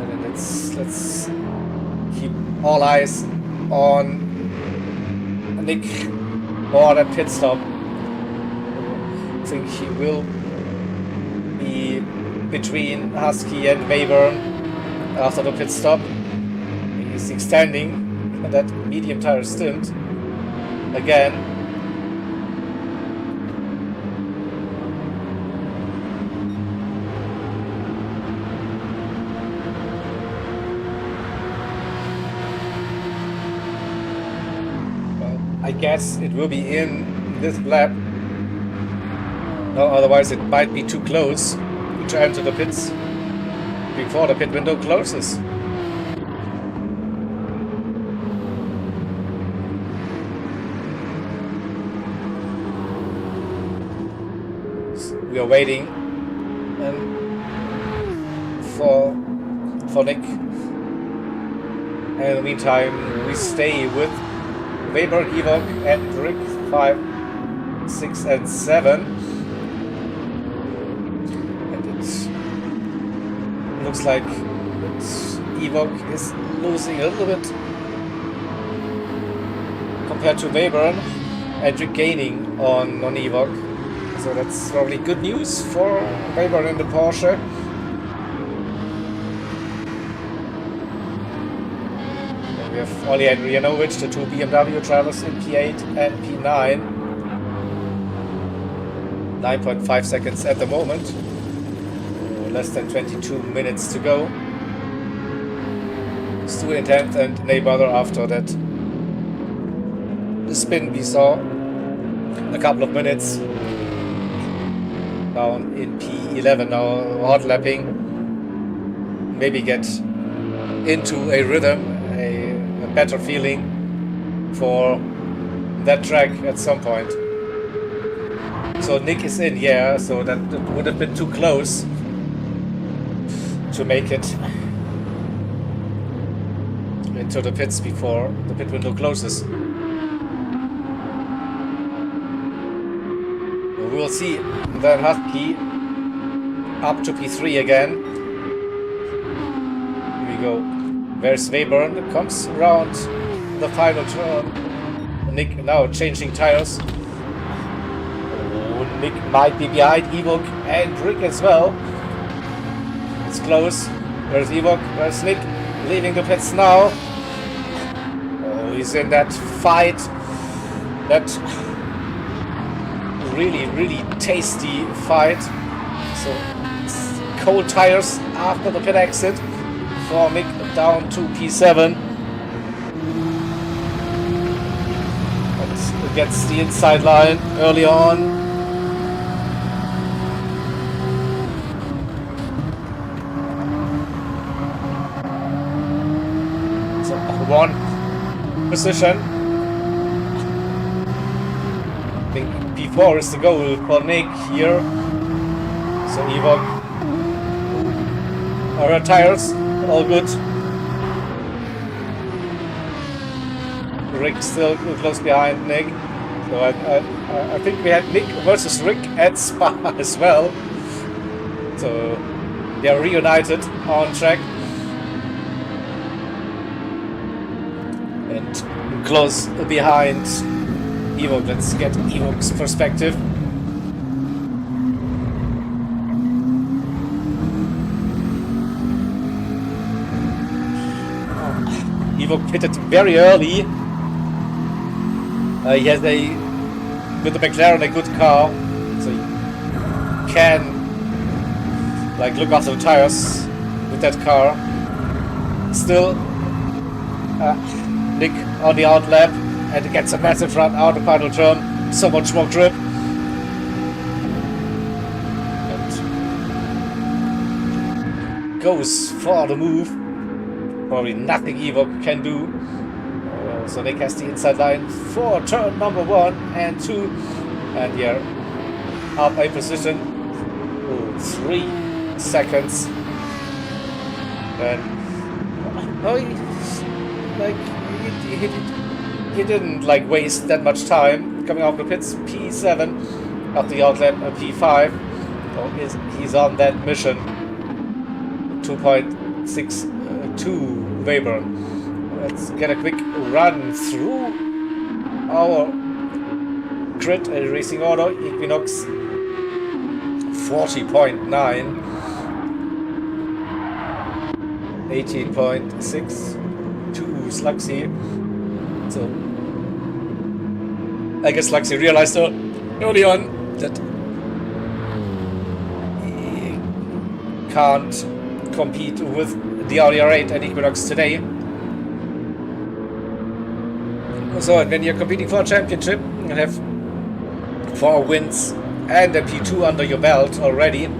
Speaker 1: And let's keep all eyes on Nick for the pit stop. I think he will be between Husky and Webern after the pit stop. He's extending that medium tire stint again. Well, I guess it will be in this lap. No, otherwise it might be too close to enter the pits before the pit window closes. We are waiting for Nick. And in the meantime, we stay with Webern, Evoque, and Rick 5, 6, and 7. And it looks like Evoque is losing a little bit compared to Webern, and Rick gaining on Evoque. So that's probably good news for Webern in the Porsche. And we have Olli and Rianovic, the 2 BMW drivers in P8 and P9. 9.5 seconds at the moment. Less than 22 minutes to go. Stu in 10th and Neighbor after that. The spin we saw a couple of minutes down in P11 now, hot lapping. Maybe get into a rhythm, a better feeling for that track at some point. So Nick is in, yeah, so that would have been too close to make it into the pits before the pit window closes. We will see then Husky up to P3 again. Here we go. There's Webern, comes around the final turn. Nick now changing tires. Oh, Nick might be behind Ewok and Rick as well. It's close. There's Ewok, there's Nick leaving the pits now. Oh, he's in that fight. That really tasty fight. So cold tires after the pit exit for Mick down to P7. And gets the inside line early on. So one position. I think P4 is the goal for Nick here. So Ewok. Our tires, all good. Rick still close behind Nick. So I think we had Nick versus Rick at Spa as well. So they are reunited on track. And close behind Ewok. Let's get Ewok's perspective. Ewok pitted very early. He has with the McLaren a good car, so he can look after the tires with that car. Still, Nick on the out lap and gets a massive run out the final turn. So much more grip. And goes for the move. Probably nothing Ewok can do. So Nick has the inside line for turn number 1 and 2. And yeah, up a position. 3 seconds. And he didn't waste that much time coming off the pits. P7 of the outlet, P5. So he's on that mission. 2.62 Weber. Let's get a quick run through our grid racing order. Equinox 40.9, 18.62 Slugsy. So I guess Slugsy realized early on that he can't compete with the Audi R8 and Equinox today. So when you're competing for a championship and have 4 wins and a P2 under your belt already,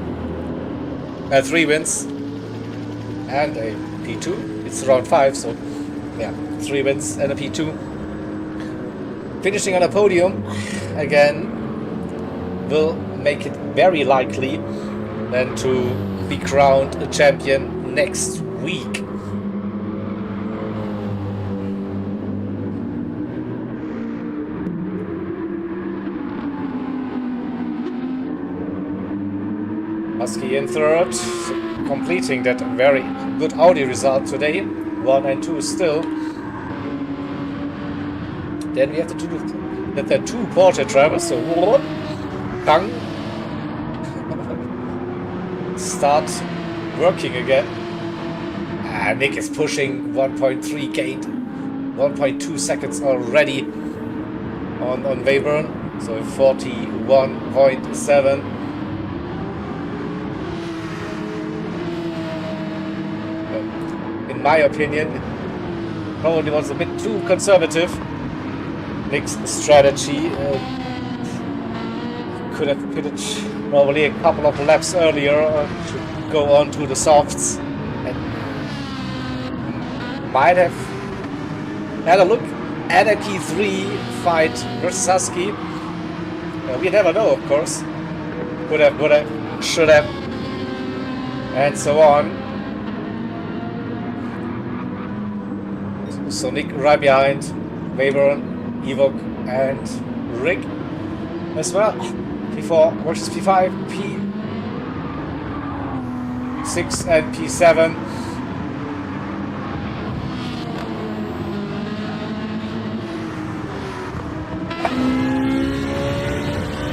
Speaker 1: 3 wins and a P2, it's around 5, so yeah, 3 wins and a P2. Finishing on a podium again will make it very likely then to be crowned a champion next week. Husky in third, completing that very good Audi result today. 1 and 2 still. Then we have to do that there are 2 Porsche drivers, so Kang start working again. Nick is pushing 1.3 gained 1.2 seconds already on Webern, so 41.7. In my opinion, probably was a bit too conservative. Nick's strategy could have pitted probably a couple of laps earlier to go on to the softs and might have had a look at a P3 fight versus Husky. We never know, of course. Could have, would have, should have, and so on. So Nick right behind Webern, Evoque, and Rick as well. P4 versus P5, P6 and P7.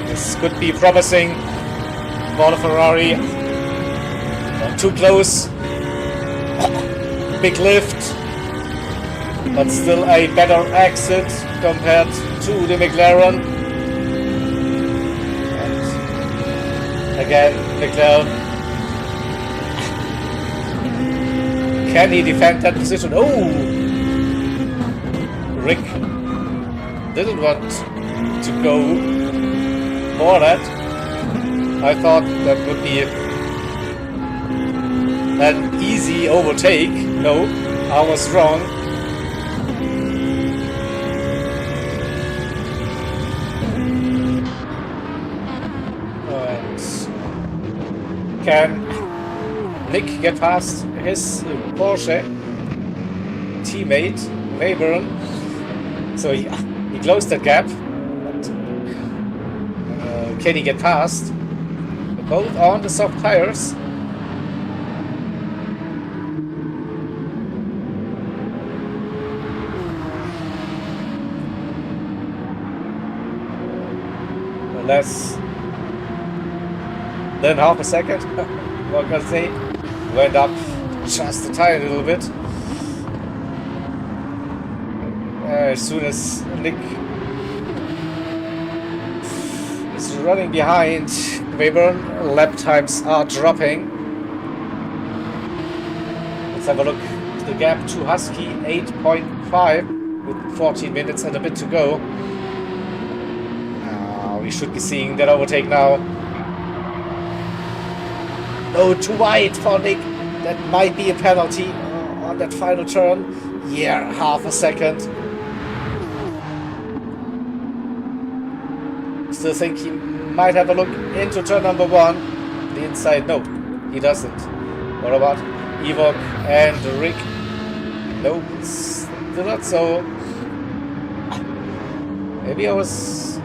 Speaker 1: This could be promising for the Ferrari. Not too close. Big lift, but still a better exit compared to the McLaren. And again, McLaren. Can he defend that position? Oh! Rick didn't want to go for that. I thought that would be an easy overtake. No, I was wrong. And can Nick get past his Porsche teammate Webern? So he closed that gap. But, can he get past? Both on the soft tires. Less than half a second. What can I say? Went up just a tiny little bit. As soon as Nick is running behind Webern, lap times are dropping. Let's have a look at the gap to Husky, 8.5 with 14 minutes and a bit to go. We should be seeing that overtake now. Oh, too wide for Nick. That might be a penalty on that final turn. Yeah, half a second. Still think he might have a look into turn number 1. The inside, no, he doesn't. What about Evoque and Rick? No, still not so. Maybe I was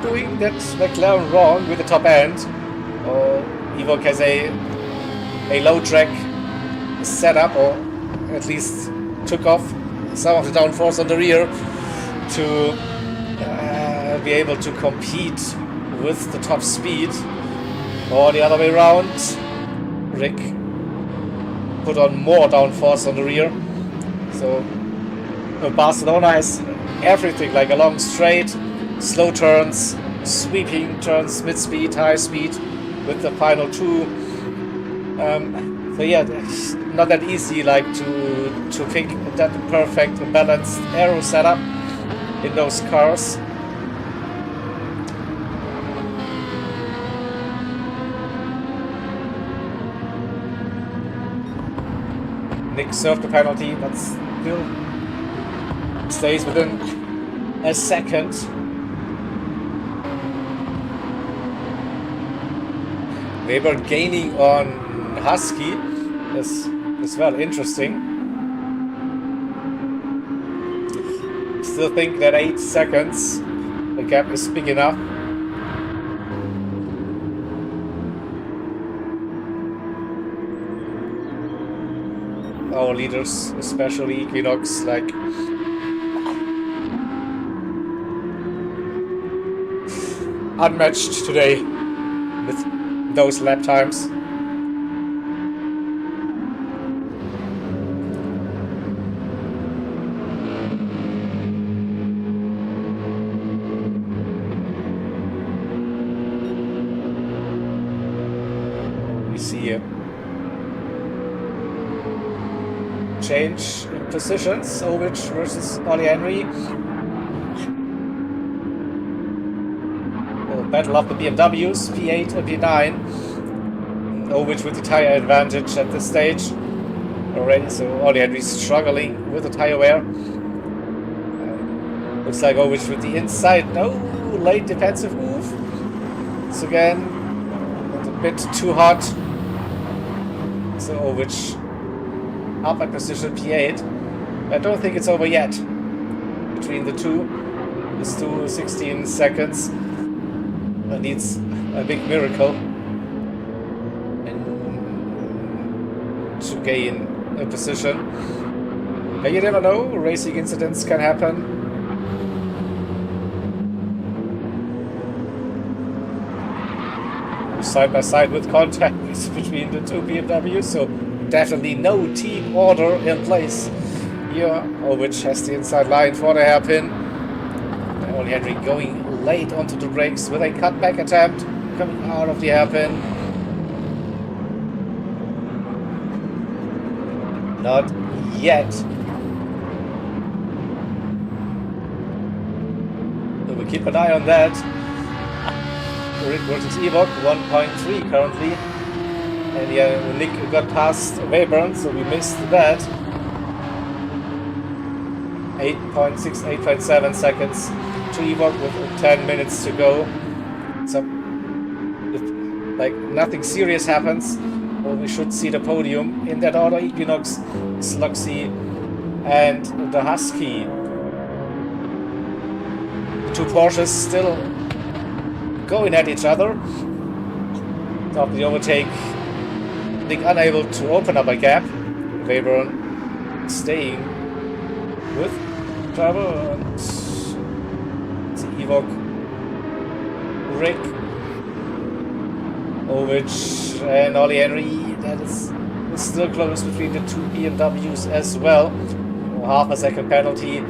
Speaker 1: doing that McLaren wrong with the top end. Or Evoque has a low track setup, or at least took off some of the downforce on the rear to be able to compete with the top speed, or the other way around. Rick put on more downforce on the rear. So Barcelona has everything, like a long straight, slow turns, sweeping turns, mid-speed, high speed with the final 2. So yeah, it's not that easy, like to pick that perfect balanced aero setup in those cars. Nick served the penalty, but still stays within a second. Weber gaining on Husky is well interesting. Still think that 8 seconds, the gap is big enough. Our leaders, especially Equinox, like unmatched today with those lap times. We see change in positions. Ovich versus Ollie Henry. Battle of the BMWs, P8 and P9. Ovich with the tire advantage at this stage already, so Ollie Henry's struggling with the tire wear. Looks like Ovich with the inside. No, late defensive move. It's again a bit too hot. So Ovich up at position P8. I don't think it's over yet between the two. It's 16 seconds. That needs a big miracle to gain a position. But you never know, racing incidents can happen. Side by side with contact between the two BMWs, so definitely no team order in place here. Ovich has the inside line for the hairpin. Ollie Henry going late onto the brakes with a cutback attempt coming out of the hairpin. Not yet. So we'll keep an eye on that. Rick versus Evo, 1.3 currently. And yeah, Nick got past Webern, so we missed that. 8.6, 8.7 seconds to Evo with 10 minutes to go. So, if like nothing serious happens, well, we should see the podium in that order: Equinox, Sluxy, and the Husky. The two Porsches still going at each other. After the overtake, Nick unable to open up a gap. Webern staying with trouble, and Evoque, Rick, Ovich, and Ollie Henry. That is still close between the two BMWs as well. Half a second penalty.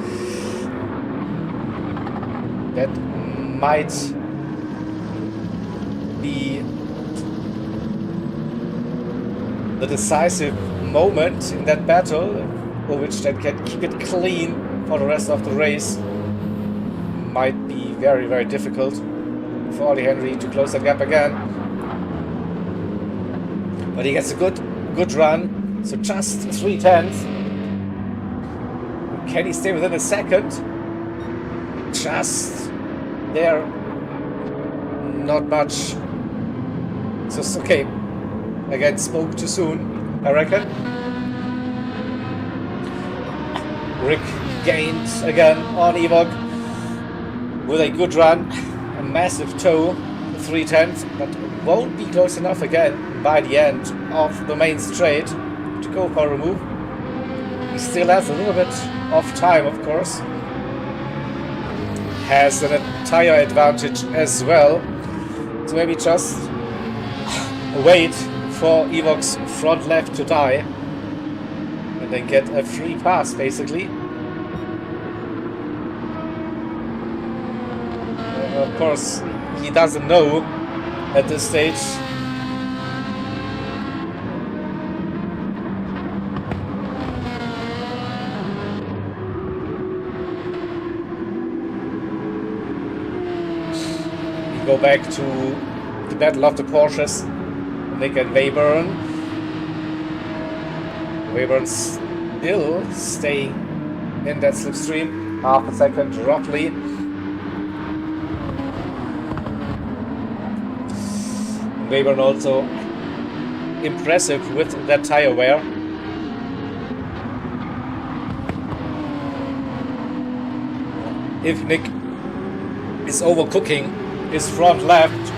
Speaker 1: That might be the decisive moment in that battle, Ovich then can keep it clean for the rest of the race. Might be very, very difficult for Ollie Henry to close that gap again. But he gets a good run, so just 3/10. Can he stay within a second? Just there. Not much. So it's okay. Again, spoke too soon, I reckon. Rick gained again on Evoque with a good run, a massive tow, 3/10, but won't be close enough again by the end of the main straight to go for a move. He still has a little bit of time, of course. Has an tire advantage as well, so maybe just wait for Evoque's front left to die and then get a free pass, basically. Of course, he doesn't know at this stage. We go back to the battle of the Porsches. Nick and Webern. Webern still staying in that slipstream, half a second roughly. Webern also impressive with that tire wear. If Nick is overcooking his front left,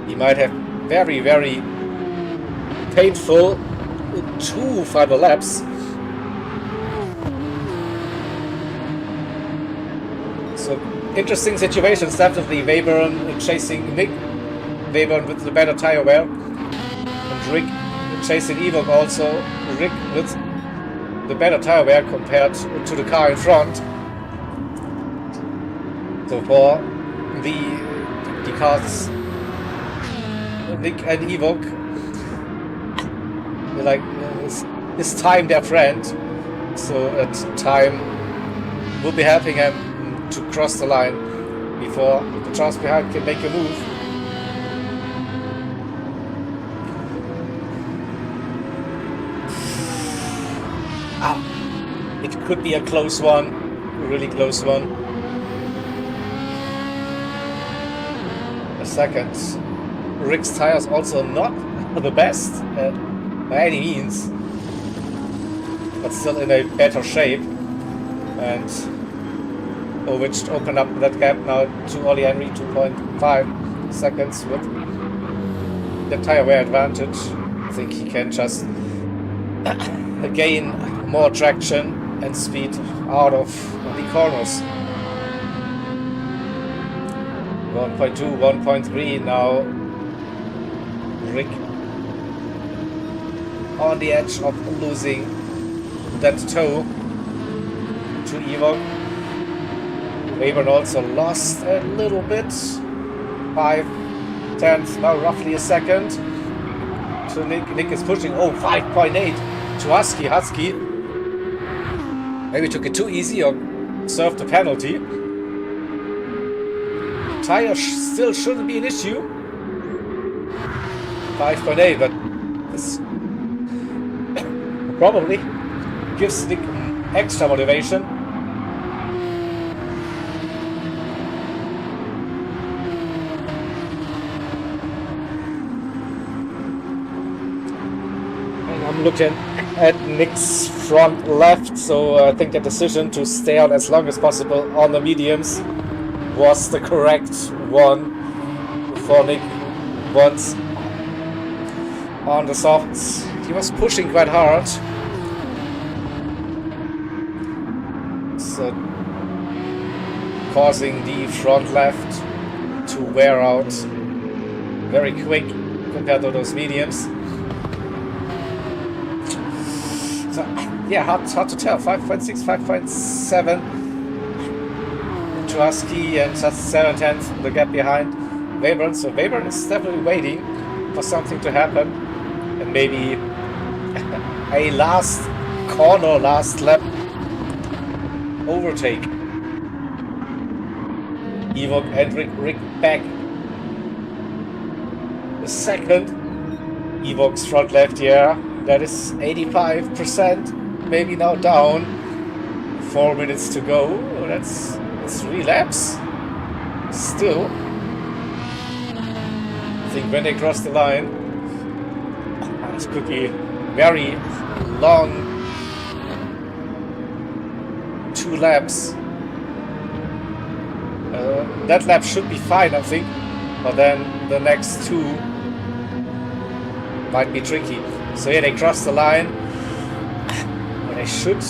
Speaker 1: he might have very, very painful 2 final laps. So interesting situations, definitely. Webern chasing Nick, Webern with the better tire wear, and Rick chasing Evoque also. Rick with the better tire wear compared to the car in front. So for the cars, Nick and Evoque, like his time their friend. So at time will be helping him to cross the line before the cars behind can make a move. It could be a close one, a really close one. A second. Rick's tires also not the best by any means, but still in a better shape, and which opened up that gap now to Ollie Henry, 2.5 seconds with the tire wear advantage. I think he can just gain more traction and speed out of the corners. 1.2, 1.3 now. Rick on the edge of losing that toe to Evo. Webern also lost a little bit. 5/10, now roughly a second. So Nick is pushing. Oh, 5.8 to Husky. Husky maybe took it too easy or served the penalty. Tire still shouldn't be an issue. 5.8, but this probably gives Nick extra motivation. And I'm looking at Nick's front left, so I think the decision to stay out as long as possible on the mediums was the correct one for Nick. Once on the softs, he was pushing quite hard, so causing the front left to wear out very quick compared to those mediums. So yeah, hard to tell. 5.6, 5.7 to Husky, and just 7/10 the gap behind Webern. So Webern is definitely waiting for something to happen, and maybe a last corner, last lap overtake. Evo and Rick back. The second Evo's front left, yeah, that is 85%, maybe now down. 4 minutes to go. That's 3 laps. Still, I think when they cross the line, this could be very long 2 laps. That lap should be fine, I think, but then the next 2 might be tricky. So yeah, they cross the line, but they should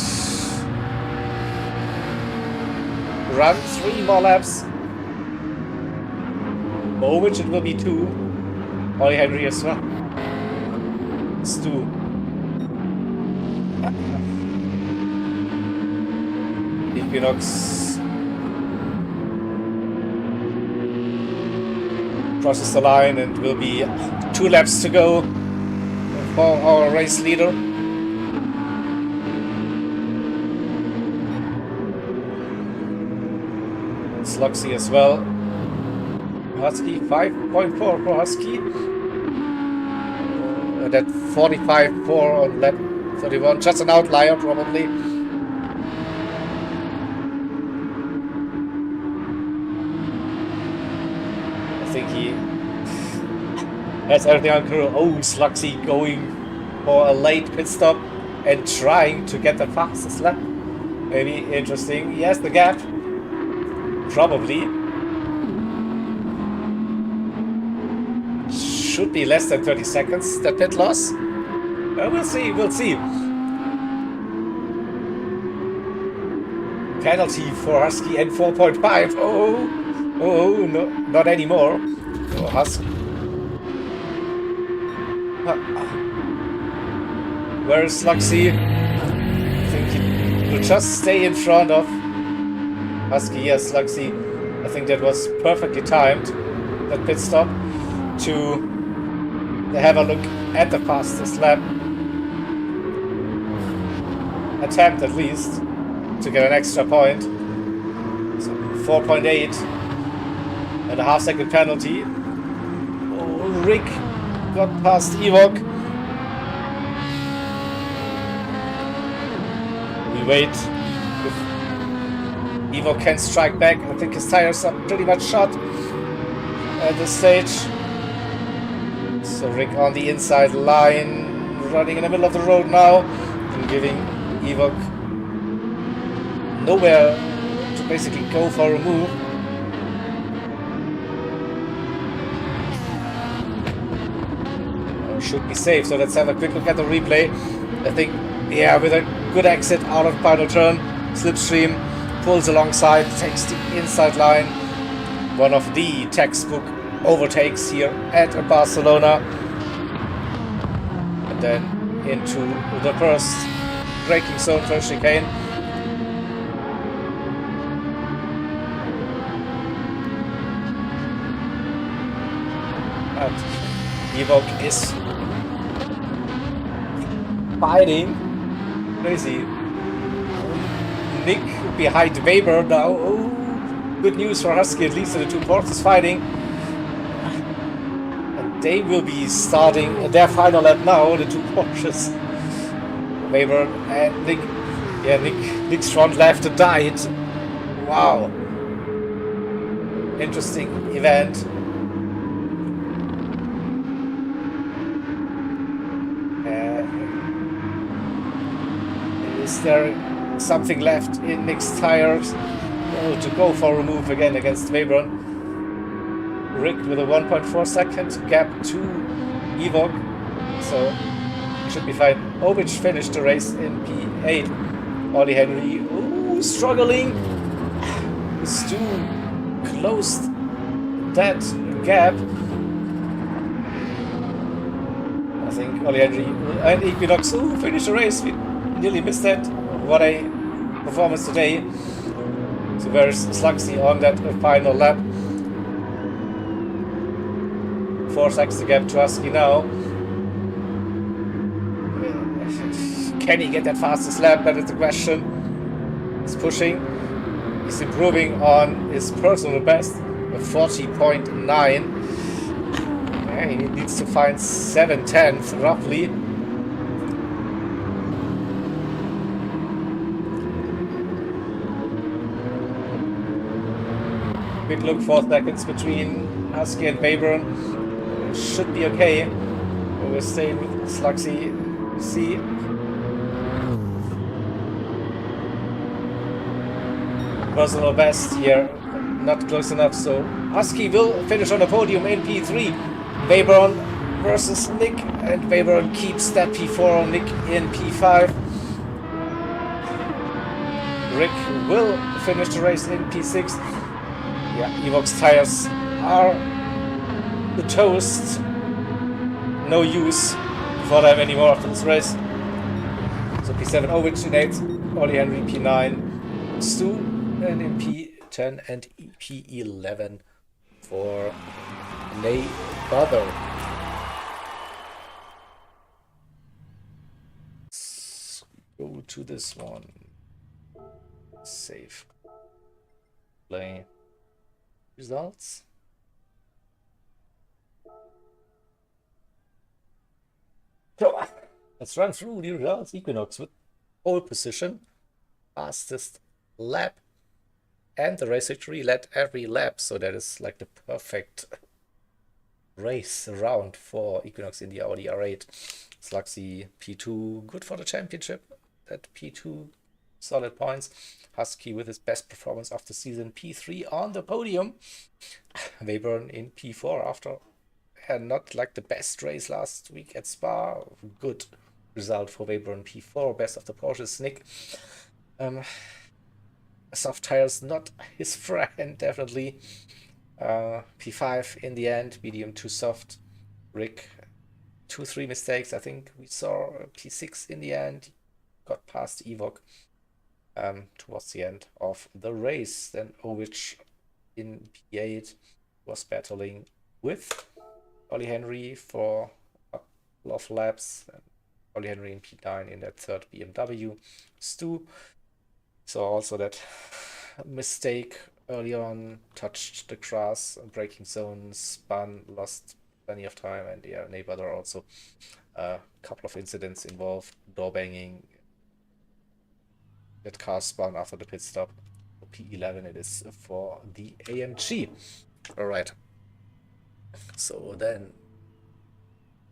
Speaker 1: run 3 more laps, for which it will be 2. Ollie Henry as well. It's 2. Equinox crosses the line, and will be 2 laps to go for our race leader. Sluxy as well. Husky 5.4 for Husky. That 45.4 on lap 31, just an outlier probably. I think he has everything on control. Oh, Sluxy going for a late pit stop and trying to get the fastest lap. Maybe interesting. He has the gap. Probably. Should be less than 30 seconds, that pit loss. We'll see, we'll see. Penalty for Husky and 4.5. Oh, no, not anymore. Oh, Husky. Where is Sluxy? I think he will just stay in front of Husky. Yes, Sluxy. I think that was perfectly timed, that pit stop, to have a look at the fastest lap. attempt at least to get an extra point. So 4.8 and a half-second penalty. Oh, Rick got past Ewok. We wait if Ewok can strike back. I think his tires are pretty much shot at this stage. So Rick on the inside line, running in the middle of the road now, and giving Ewok nowhere to basically go for a move. Should be safe, so let's have a quick look at the replay. I think, yeah, with a good exit out of final turn, Slipstream pulls alongside, takes the inside line. One of the textbook overtakes here at Barcelona. And then into the first braking zone for chicane. And Ewok is fighting. Crazy. Nick behind Weber now. Oh, good news for Husky, at least the two Porsches fighting. And they will be starting their final lap now, the two Porsches. Weber and Nick. Yeah, Nick's front left died. Wow. Interesting event. Is there something left in Nick's tires to go for a move again against Weber? Rick with a 1.4 second gap to Ewok, so he should be fine. Ovic finished the race in P8. Ollie Henry, ooh, struggling. Stu closed that gap. I think Ollie Henry and Equinox, ooh, finished the race. We nearly missed that. What a performance today. So there's Slugsy on that final lap. 4 seconds to gap to Husky now. Can he get that fastest lap? That is the question. He's pushing. He's improving on his personal best of 40.9. Yeah, he needs to find 7/10 roughly. Quick look, 4 seconds between Husky and Webern. Should be okay. We're staying with Slugsy. See. Personal best here, not close enough, so Husky will finish on the podium in P3. Webern versus Nick, and Webern keeps that P4 on Nick in P5. Rick will finish the race in P6. Yeah, Ewok's tires are the toast. No use for them anymore after this race. So P7 Ovic in 8, Ollie Henry P9, Stu, and in P10 and P11 for Nay Brother. Let's go to this one. Save. Play. Results. So let's run through the results. Equinox with pole position, fastest lap, and the race victory led every lap. So that is like the perfect race round for Equinox in the Audi R8. Slugsy P2, good for the championship. At P2, solid points. Husky with his best performance of the season, P3 on the podium. Webern in P4 after not like the best race last week at Spa. Good result for Webern, P4, best of the Porsches. Nick, soft tires not his friend, definitely. P5 in the end, medium too soft. Rick, 2-3 mistakes. I think we saw P6 in the end. Got past Ewok towards the end of the race. Then Ovic in P8 was battling with Ollie Henry for a couple of laps. Ollie Henry in P9 in that third BMW. Stu. So also that mistake early on, touched the grass, braking zone, spun, lost plenty of time, and yeah, neighbor there also a couple of incidents involved, door banging, that car spun after the pit stop. P11 it is for the AMG. All right. So then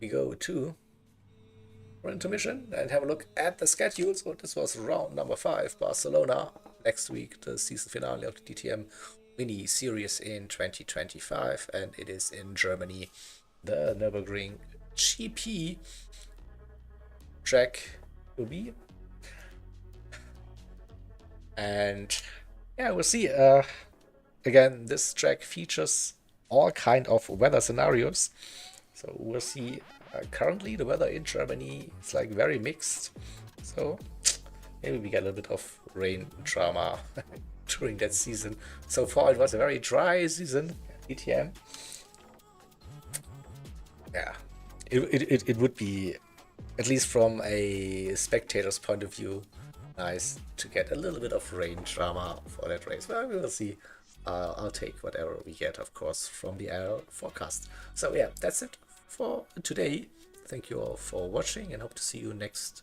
Speaker 1: we go to intermission and have a look at the schedule. So this was round number 5, Barcelona. Next week, the season finale of the DTM Mini Series in 2025, and it is in Germany, the Nürburgring GP track will be. And yeah, we'll see. Again, this track features all kind of weather scenarios. So we'll see. Currently, the weather in Germany is like very mixed. So maybe we get a little bit of rain drama during that season. So far, it was a very dry season, DTM. Yeah, it would be, at least from a spectator's point of view, nice to get a little bit of rain drama for that race. Well, we will see. I'll take whatever we get, of course, from the air forecast. So yeah, that's it for today. Thank you all for watching, and hope to see you next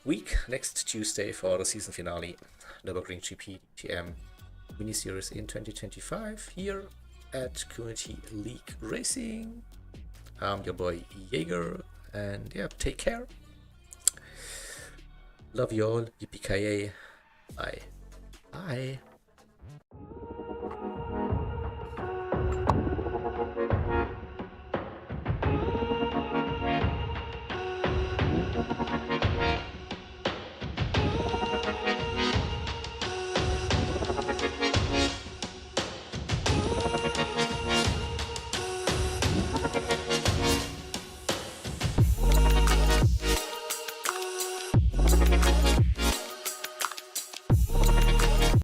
Speaker 1: week, next Tuesday, for the season finale, Nürburgring GP DTM Mini Series in 2025 here at Community League Racing. I'm your boy Jaeger, and yeah, take care. Love you all. Yippee-ki-yay. Bye. Bye.